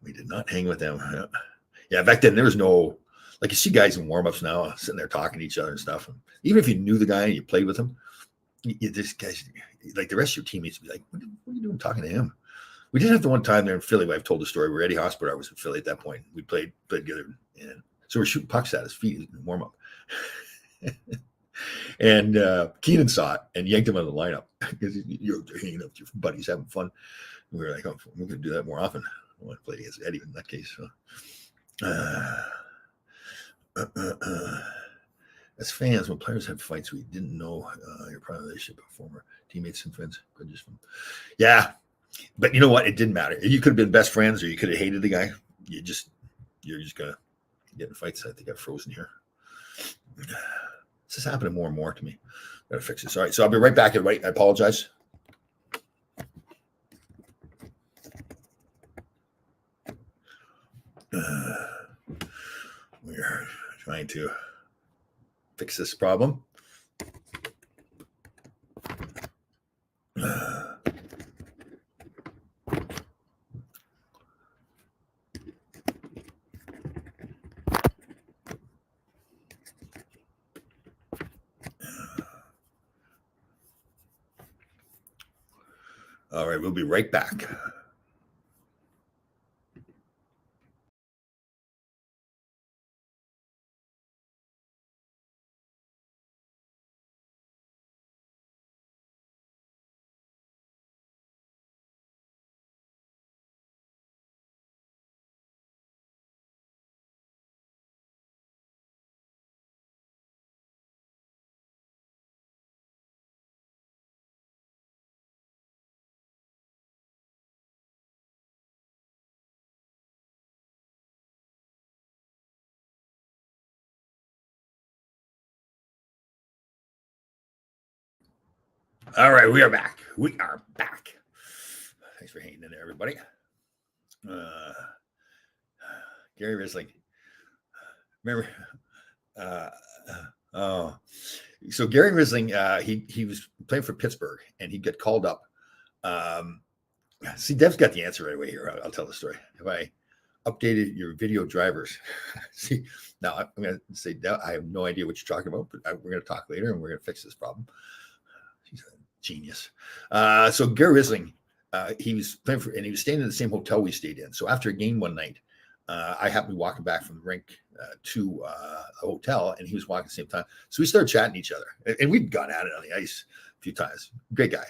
Speaker 1: We did not hang with them. Yeah, back then there was no, like, you see guys in warm-ups now sitting there talking to each other and stuff. And even if you knew the guy and you played with him, this guys, like the rest of your teammates, would be like, what are you doing talking to him? We did have the one time there in Philly where I've told the story where Eddie Hospital was in Philly at that point. We played together, and so we're shooting pucks at his feet in warm-up. And Keenan saw it and yanked him out of the lineup because you're hanging up with your buddies having fun. We were like, oh, we're going to do that more often. I want to play against Eddie in that case. So. As fans, when players have fights we didn't know, your prime relationship with former teammates and friends. Yeah, but you know what? It didn't matter. You could have been best friends, or you could have hated the guy. You're just gonna get in fights. I think I've frozen here. This is happening more and more to me. Gotta fix this. All right, so I'll be right back. Everybody, I apologize. We're trying to fix this problem. All right, we'll be right back. All right, we are back. Thanks for hanging in there, everybody. Gary Risling. Remember? So Gary Risling, he was playing for Pittsburgh, and he'd get called up. See, Dev's got the answer right away here. I'll tell the story. Have I updated your video drivers? See, now I'm going to say, Dev, I have no idea what you're talking about, but we're going to talk later, and we're going to fix this problem. He's a genius. So Gary Risling, he was playing for, and he was staying in the same hotel we stayed in. So after a game one night, I happened to be walking back from the rink to a hotel, and he was walking at the same time. So we started chatting to each other, and we'd gone at it on the ice a few times. Great guy.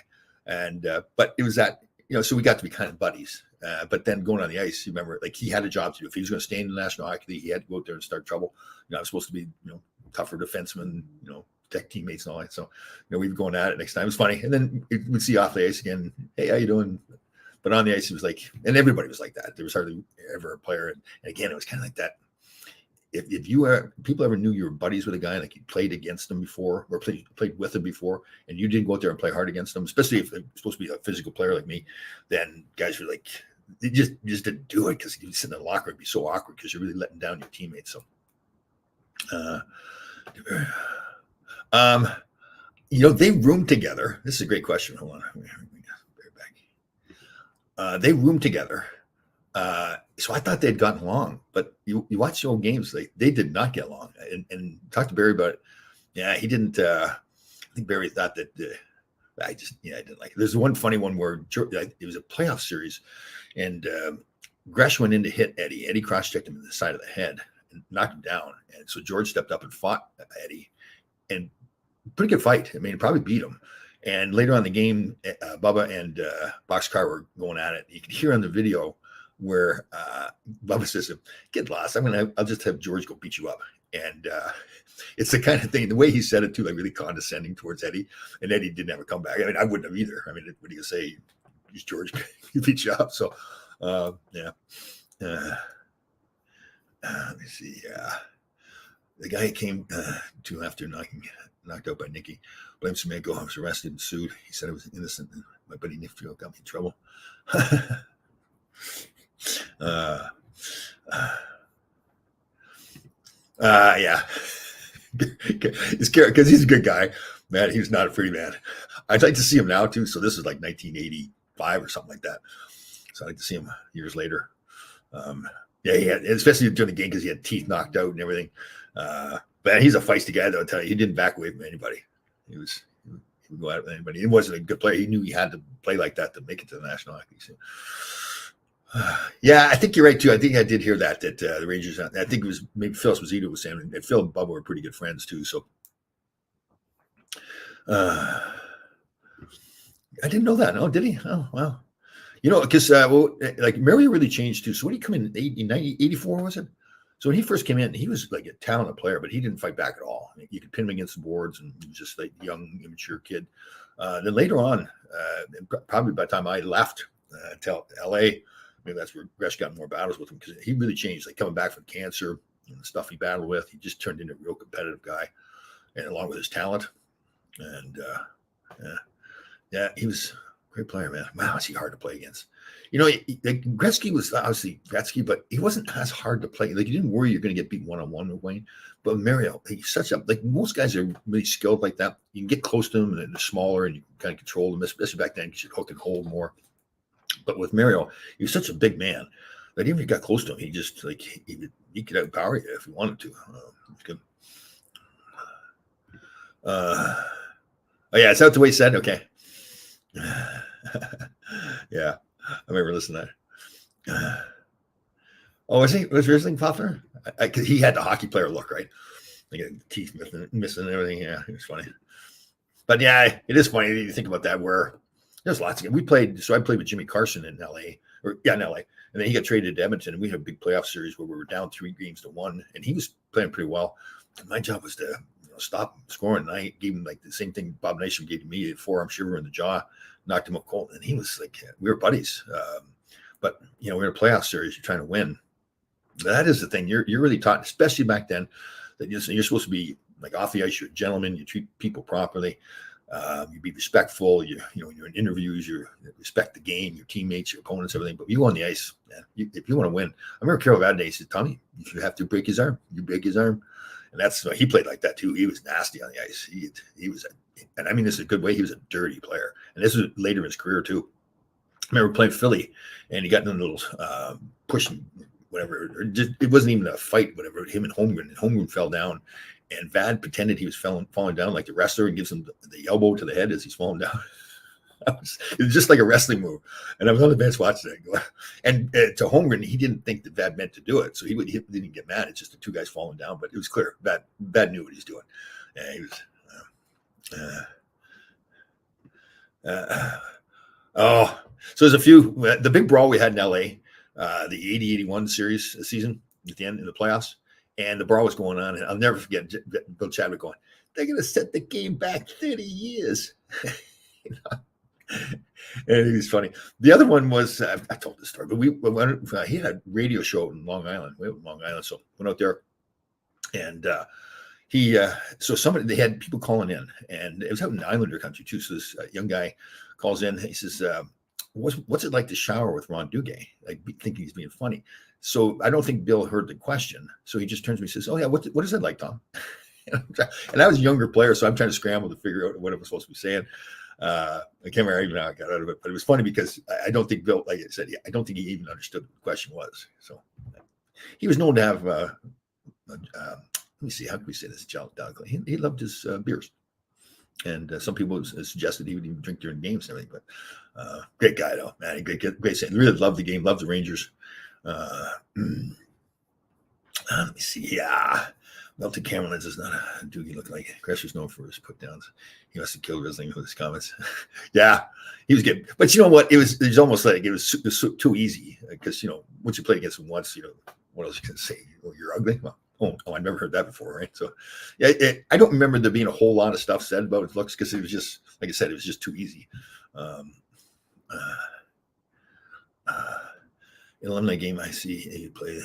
Speaker 1: And but it was that, so we got to be kind of buddies. But then going on the ice, you remember, like, he had a job to do. If he was going to stay in the National Hockey League, he had to go out there and start trouble. I was supposed to be, tougher defenseman, tech teammates and all that. So, we'd be going at it next time. It was funny. And then we'd see off the ice again. Hey, how you doing? But on the ice, it was like, and everybody was like that. There was hardly ever a player. And again, it was kind of like that. If you people ever knew you were buddies with a guy, like you played against them before or played with him before, and you didn't go out there and play hard against them, especially if they're supposed to be a physical player like me, then guys were like, they just didn't do it because you sitting in the locker room, it'd be so awkward because you're really letting down your teammates. So, they roomed together. This is a great question. Hold on. They roomed together. So I thought they'd gotten along, but you watch the old games, they did not get along. And talked to Barry about it. Yeah, he didn't. I think Barry thought that. I didn't like it. There's one funny one where it was a playoff series, and Gresh went in to hit Eddie. Eddie cross-checked him in the side of the head and knocked him down. And so George stepped up and fought Eddie, and pretty good fight. I mean, it probably beat him. And later on in the game, Bubba and Boxcar were going at it. You could hear on the video where Bubba says, "Get lost. I'll just have George go beat you up." And it's the kind of thing, the way he said it too, like really condescending towards Eddie. And Eddie didn't have a comeback. I mean, I wouldn't have either. I mean, what do you say? Use George, he beat you up. So, yeah. Let me see. The guy came to after knocked out by Nicky. Blamed Semenko. I was arrested and sued. He said I was innocent. And my buddy Nifio got me in trouble. Yeah. Because he's a good guy, man. He's not a free man. I'd like to see him now too. So this is like 1985 or something like that. So I'd like to see him years later. Yeah, he had, especially during the game because he had teeth knocked out and everything. But he's a feisty guy, though. I'll tell you, he didn't back away from anybody. He would go out with anybody. He wasn't a good player. He knew he had to play like that to make it to the National Hockey League. Yeah, I think you're right too. I think I did hear that the Rangers. I think it was maybe Phil Esposito was saying, and Phil and Bubba were pretty good friends too. So I didn't know that. No, did he? Oh, wow. You know, because like Mario really changed too. So when he come in 84, was it? So when he first came in, he was like a talented player, but he didn't fight back at all. You could pin him against the boards, and he was just like a young, immature kid. Then later on, probably by the time I left to LA, maybe that's where Gresh got more battles with him because he really changed. Like coming back from cancer and the stuff he battled with, he just turned into a real competitive guy, and along with his talent, and yeah, he was a great player, man. Wow, is he hard to play against? You know, like Gretzky was obviously Gretzky, but he wasn't as hard to play. Like you didn't worry you're going to get beat one-on-one with Wayne. But Mario, he's such a like most guys are really skilled like that. You can get close to them and they're smaller and you can kind of control them, especially back then because you hook and hold more. But with Mario, he was such a big man that even if you got close to him, he just like he could outpower you if he wanted to. It's good. Oh yeah, is that the way he said? Okay. Yeah, I remember listening to that. Oh, was Riesling popular? Because he had the hockey player look, right? Like teeth missing and everything. Yeah, it was funny. But yeah, it is funny. You think about that where there's lots of we played. So I played with Jimmy Carson in LA, in LA. And then he got traded to Edmonton, and we had a big playoff series where we were down 3-1, and he was playing pretty well. And my job was to stop him scoring. And I gave him like the same thing Bob Nation gave to me, a forearm shiver in the jaw, knocked him up cold, and he was like, we were buddies. But we're in a playoff series, you're trying to win. That is the thing. You're really taught, especially back then, that you're supposed to be like off the ice. You're a gentleman. You treat people properly. You be respectful. You're in interviews. You respect the game, your teammates, your opponents, everything. But you on the ice, man. If you want to win, I remember Carol Vadaday said, "Tommy, if you have to break his arm, you break his arm." And that's he played like that too. He was nasty on the ice. He was, and I mean this is a good way. He was a dirty player, and this was later in his career too. I remember playing Philly, and he got in a little pushing. Whatever, it wasn't even a fight, whatever. Him and Holmgren fell down, and Vad pretended he was falling down like the wrestler and gives him the elbow to the head as he's falling down. It was just like a wrestling move. And I was on the bench watching it. And to Holmgren, he didn't think that Vad meant to do it. So he didn't get mad. It's just the two guys falling down, but it was clear. Vad knew what he's doing. Yeah, he was. So there's a few. The big brawl we had in LA. The 80-81 season at the end in the playoffs, and the brawl was going on. And I'll never forget Bill Chadwick going, "They're going to set the game back 30 years." And it was funny. The other one was I told this story, but he had a radio show in Long Island. We were in Long Island, so went out there, and they had people calling in, and it was out in Islander country too. So this young guy calls in. He says, what's it like to shower with Ron Duguay? Like thinking he's being funny. So I don't think Bill heard the question. So he just turns to me and says, "Oh yeah, what is that like, Tom?" And I was a younger player, so I'm trying to scramble to figure out what I was supposed to be saying. I can't remember even how I got out of it, but it was funny because I don't think Bill, like I said, I don't think he even understood what the question was. So he was known to have, let me see, how can we say this? He loved his beers. And some people suggested he would even drink during games and everything. But great guy, though, man. Great. Really loved the game. Loved the Rangers. Let me see. Yeah, Melton Cameron is not a Doogie looking like. Gresser's known for his put downs. He must have killed wrestling with his comments. Yeah, he was good. But you know what? It was almost like it was too easy because once you play against him once, what else you can say? Oh, you're ugly. Well, Oh, I never heard that before, right? So, yeah, I don't remember there being a whole lot of stuff said about his looks because it was just, like I said, it was just too easy. Alumni game, I see you play.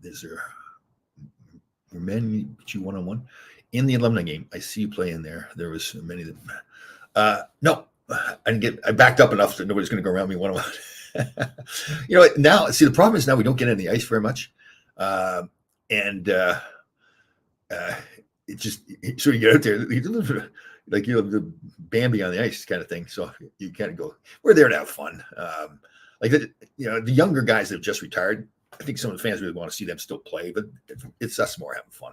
Speaker 1: There's men beat you one-on-one in the alumni game. I see you play in there. There was many of them. No, I didn't get. I backed up enough that nobody's going to go around me one-on-one. Now, see, the problem is now we don't get in the ice very much. Uh, and uh, it just, so you get out there, like, the Bambi on the ice kind of thing. So you kind of go, we're there to have fun. Like, the younger guys that have just retired, I think some of the fans really want to see them still play, but it's us more having fun.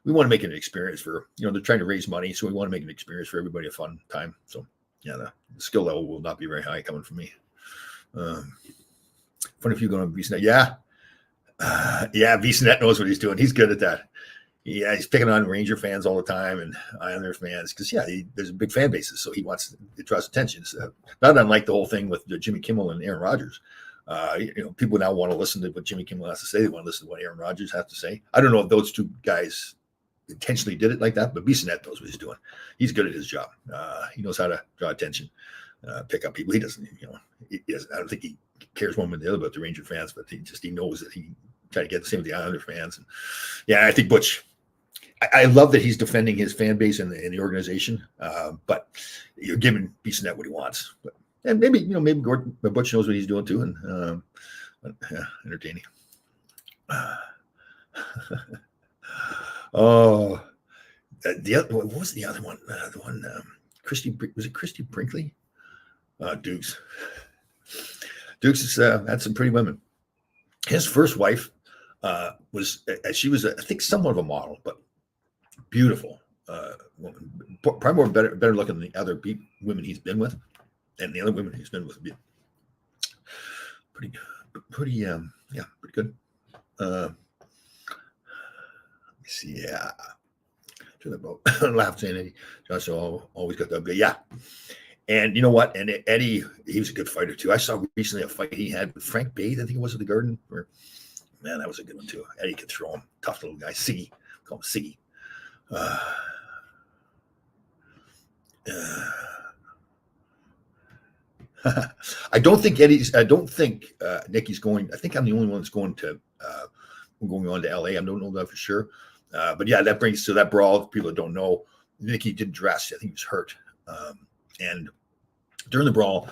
Speaker 1: We want to make it an experience for, they're trying to raise money. So we want to make an experience for everybody, a fun time. So yeah, the skill level will not be very high coming from me. Funny if you're going to VCNet. Yeah. VCNet knows what he's doing. He's good at that. Yeah, he's picking on Ranger fans all the time and Islander fans because, there's a big fan bases, so it draws attention. So, not unlike the whole thing with Jimmy Kimmel and Aaron Rodgers. People now want to listen to what Jimmy Kimmel has to say. They want to listen to what Aaron Rodgers has to say. I don't know if those two guys intentionally did it like that, but VCNet knows what he's doing. He's good at his job. He knows how to draw attention, pick up people. He doesn't, he doesn't, I don't think he cares one way or the other about the Ranger fans, but he knows that he try to get the same with the Islander fans. And I think Butch, I love that he's defending his fan base and the organization, but you're giving VCNet what he wants. And maybe Butch knows what he's doing too, and entertaining. What was the other one? The one, was it Christy Brinkley? Dukes has had some pretty women. His first wife she was, I think, somewhat of a model, but beautiful woman, probably more better looking than the other women he's been with, and the other women he's been with pretty good. Let me see. Yeah, to the boat. Laughed saying Eddie Johnson always got that. But yeah, and you know what? And Eddie, he was a good fighter too. I saw recently a fight he had with Frank Bade. I think it was at the Garden. Man, that was a good one too. Eddie could throw him. Tough little guy. Siggy, call him Siggy. I don't think Nicky's going. I think I'm the only one that's going on to LA. I don't know that for sure. But yeah, that brings to that brawl. People that don't know, Nicky didn't dress. I think he was hurt. And during the brawl,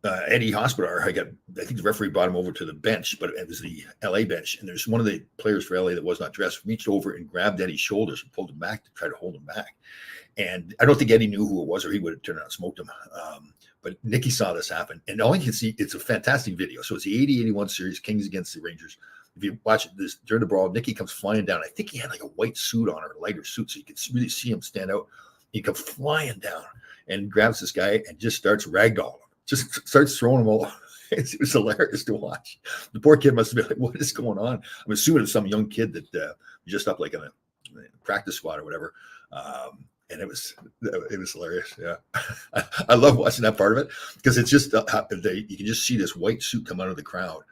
Speaker 1: Eddie Hospodar, I think the referee brought him over to the bench, but it was the LA bench. And there's one of the players for LA that was not dressed, reached over and grabbed Eddie's shoulders and pulled him back to try to hold him back. And I don't think Eddie knew who it was, or he would have turned around and smoked him. But Nicky saw this happen. And all you can see, it's a fantastic video. So it's the 80-81 series, Kings against the Rangers. If you watch this during the brawl, Nicky comes flying down. I think he had like a white suit on, or a lighter suit, so you could really see him stand out. He comes flying down and grabs this guy and just starts ragdolling him. Just starts throwing him all. It was hilarious to watch. The poor kid must have been like, "What is going on?" I'm assuming it's some young kid that just up like in a practice squad or whatever. And it was hilarious. Yeah, I love watching that part of it because it's just you can just see this white suit come out of the crowd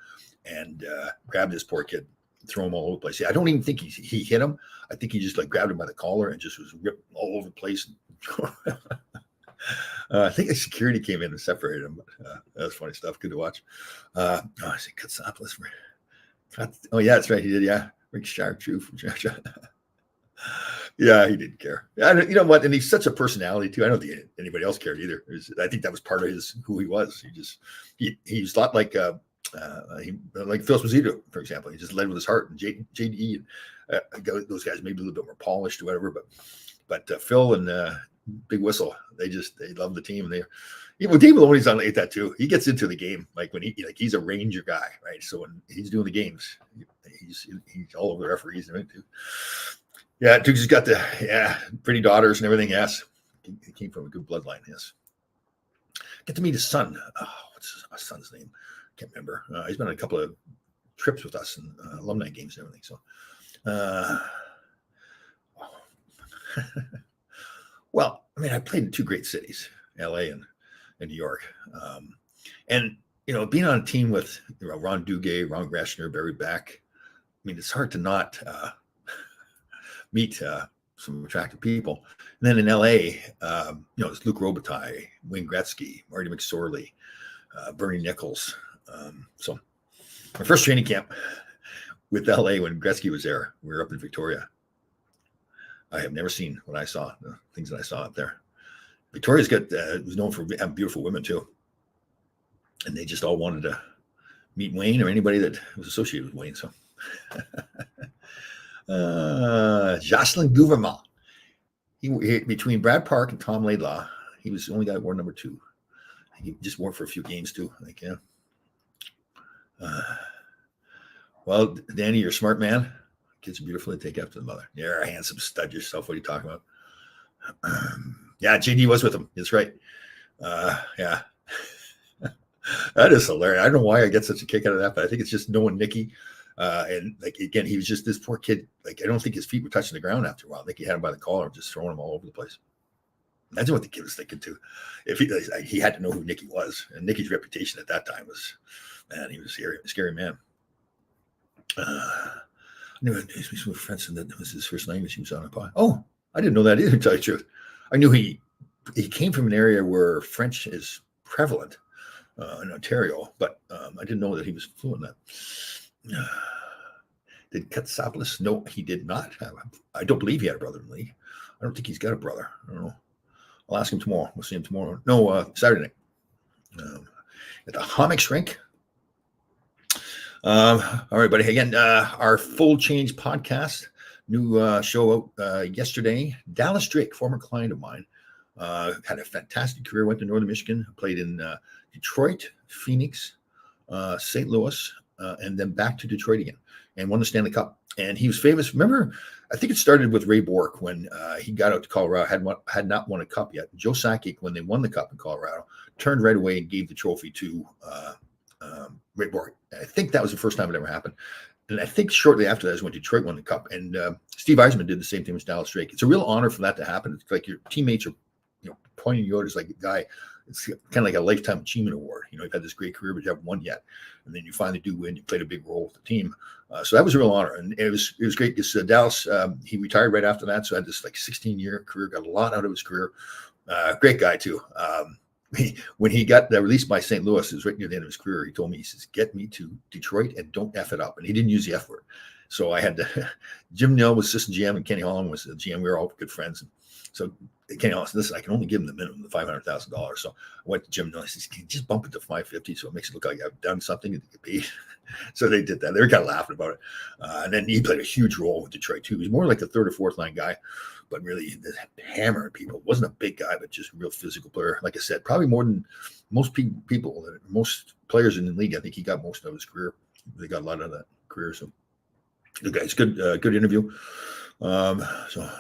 Speaker 1: and grab this poor kid, throw him all over the place. I don't even think he hit him. I think he just like grabbed him by the collar and just was ripped all over the place. I think the security came in and separated him. But that was funny stuff. Good to watch. I see Katsopolis. Oh yeah, that's right. He did. Yeah, Rick Sharp, true from Georgia. Yeah, he didn't care. You know what? And he's such a personality too. I don't think anybody else cared either. I think that was part of who he was. He's a lot like Phil Esposito, for example. He just led with his heart. And JD, those guys maybe a little bit more polished or whatever. But Phil and Big Whistle, they love the team. And Dave Maloney's on like that too. He gets into the game like when he's a Ranger guy, right? So when he's doing the games, he's all over the referees and everything too. Yeah, Duke's got the pretty daughters and everything. Yes, he came from a good bloodline. Yes, get to meet his son. Oh, what's his son's name? Can't remember. He's been on a couple of trips with us and alumni games and everything. So, well, I mean, I played in two great cities, LA and New York, and being on a team with Ron Duguay, Ron Greschner, Barry Beck. I mean, it's hard to not meet some attractive people. And then in LA, it's Luc Robitaille, Wayne Gretzky, Marty McSorley, Bernie Nichols. So my first training camp with LA when Gretzky was there, we were up in Victoria. I have never seen what I saw, the things that I saw up there. Victoria's was known for having beautiful women too. and they just all wanted to meet Wayne or anybody that was associated with Wayne. So, Jocelyn Gouvernement. He between Brad Park and Tom Laidlaw, he was the only guy that wore number 2. He just wore it for a few games too. Like, yeah. Well, Danny, you're a smart man. Kids are beautiful. They take after the mother. You're a handsome stud yourself. What are you talking about? Yeah, JD was with him. That's right. Yeah. That is hilarious. I don't know why I get such a kick out of that, but I think it's just knowing Nicky. And like, again, he was just this poor kid. Like, I don't think his feet were touching the ground after a while. I think he had him by the collar and just throwing him all over the place. Imagine what the kid was thinking too. If he had to know who Nicky was, and Nicky's reputation at that time was, man, he was a scary man. I knew it was with friends, and that was his first language. He was on a pod. Oh, I didn't know that either, to tell you the truth. I knew he came from an area where French is prevalent in Ontario, but I didn't know that he was fluent in that. Did Katsopoulos? No, he did not have. I don't believe he had a brother in the league. I don't think he's got a brother. I don't know. I'll ask him tomorrow. We'll see him tomorrow. No, Saturday night at the Homix rink. All right, buddy. Again, our Full Change podcast, new show out yesterday. Dallas Drake, former client of mine, had a fantastic career. Went to Northern Michigan, played in Detroit, Phoenix, St. Louis, and then back to Detroit again, and won the Stanley Cup. And he was famous. Remember, I think it started with Ray Bourque when he got out to Colorado, had not won a cup yet. Joe Sakic, when they won the cup in Colorado, turned right away and gave the trophy to Ray Bourque. I think that was the first time it ever happened. And I think shortly after that is when Detroit won the cup. And Steve Yzerman did the same thing with Dallas Drake. It's a real honor for that to happen. It's like your teammates are, pointing you out as like a guy. It's kind of like a lifetime achievement award. You've had this great career, but you haven't won yet. And then you finally do win. You played a big role with the team. So that was a real honor. And it was great because Dallas, he retired right after that. So had this like 16-year career, got a lot out of his career. Great guy too. When he got released by St. Louis, it was right near the end of his career. He told me, he says, "Get me to Detroit and don't F it up." And he didn't use the F word. So I had to, Jim Nill was assistant GM and Kenny Holland was the GM. We were all good friends. And so Kenny Holland said, "Listen, I can only give him the minimum, the $500,000. So I went to Jim Nill. I said, "Can you just bump it to 550 so it makes it look like I've done something to get paid?" So they did that. They were kind of laughing about it. And then he played a huge role with Detroit too. He was more like the third or fourth line guy, but really hammering people. Wasn't a big guy, but just a real physical player. Like I said, probably more than most people, most players in the league. I think he got most of his career. They got a lot of that career. So good guy. It's good interview. So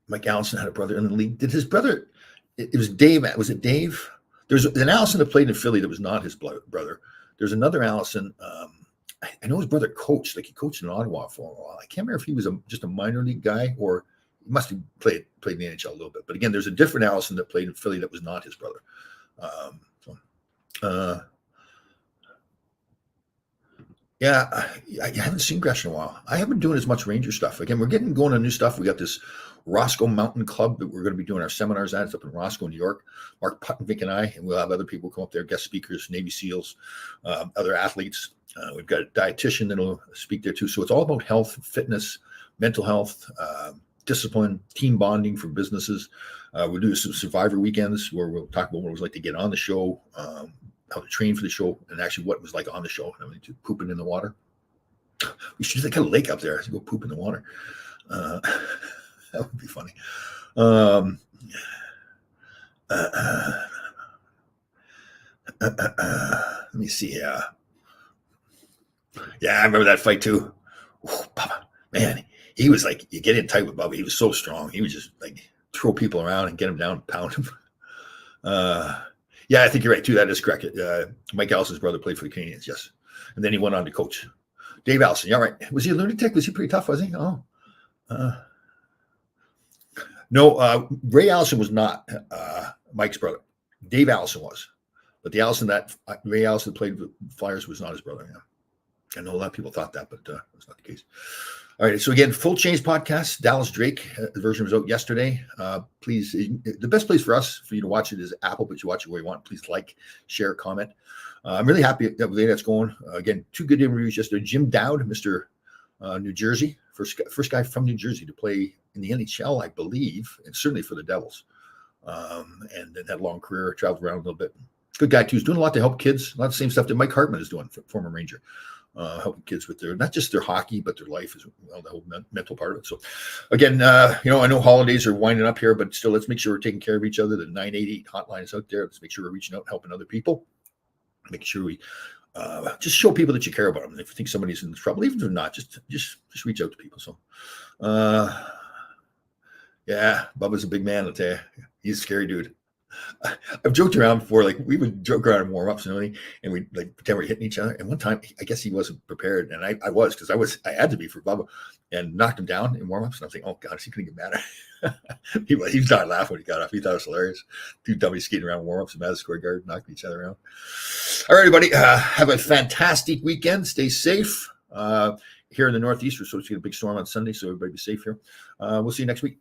Speaker 1: Mike Allison had a brother in the league. Did his brother? It was Dave. Was it Dave? There's an Allison that played in Philly that was not his brother. There's another Allison. I know his brother coached. Like he coached in Ottawa for a while. I can't remember if he was just a minor league guy or he must have played in the NHL a little bit. But again, there's a different Allison that played in Philly that was not his brother. Yeah, I haven't seen Gresh in a while. I haven't been doing as much Ranger stuff. Again, we're going on new stuff. We got this Roscoe Mountain Club that we're going to be doing our seminars at. It's up in Roscoe, New York. Mark Puttenvink and I, and we'll have other people come up there, guest speakers, Navy SEALs, other athletes. We've got a dietitian that'll speak there too. So it's all about health, fitness, mental health, discipline, team bonding for businesses. We'll do some survivor weekends where we'll talk about what it was like to get on the show, how to train for the show, and actually what it was like on the show. I mean, pooping in the water. We should do like a lake up there to go poop in the water. That would be funny. Let me see. Yeah, I remember that fight too. Ooh, Papa, man, he was like, you get in tight with Bubba. He was so strong. He was just like throw people around and get him down and pound him. Yeah, I think you're right too. That is correct. Mike Allison's brother played for the Canadiens, yes. And then he went on to coach. Dave Allison, yeah, right. Was he a lunatic? Was he pretty tough, was he? Oh. No, Ray Allison was not Mike's brother. Dave Allison was. But the Allison that Ray Allison played with Flyers was not his brother. Yeah. I know a lot of people thought that, but that's not the case. All right. So again, Full Change podcast, Dallas Drake. The version was out yesterday. Please, the best place for you to watch it is Apple, but you watch it where you want. Please like, share, comment. I'm really happy that the way that's going. Again, 2 good interviews yesterday. Jim Dowd, Mr. New Jersey, first guy from New Jersey to play in the NHL, I believe, and certainly for the Devils. And then had a long career, traveled around a little bit. Good guy too. He's doing a lot to help kids. A lot of the same stuff that Mike Hartman is doing, former Ranger, helping kids with not just their hockey, but their life as well, the whole mental part of it. So, again, I know holidays are winding up here, but still, let's make sure we're taking care of each other. The 988 hotline is out there. Let's make sure we're reaching out and helping other people. Make sure we just show people that you care about them. If you think somebody's in trouble, even if they're not, just reach out to people. So, yeah, Bubba's a big man. I'll tell you, he's a scary dude. I've joked around before, like we would joke around in warm-ups and we like pretend we're hitting each other. And one time, I guess he wasn't prepared, and I was, because I had to be for Bubba, and knocked him down in warm-ups. And I'm thinking, oh God, is he going to get mad? he started laughing when he got up. He thought it was hilarious. Two dummies skating around warm-ups in Madison Square Garden, knocking each other around. All right, everybody, have a fantastic weekend. Stay safe. Here in the Northeast, we're supposed to get a big storm on Sunday, so everybody be safe here. We'll see you next week.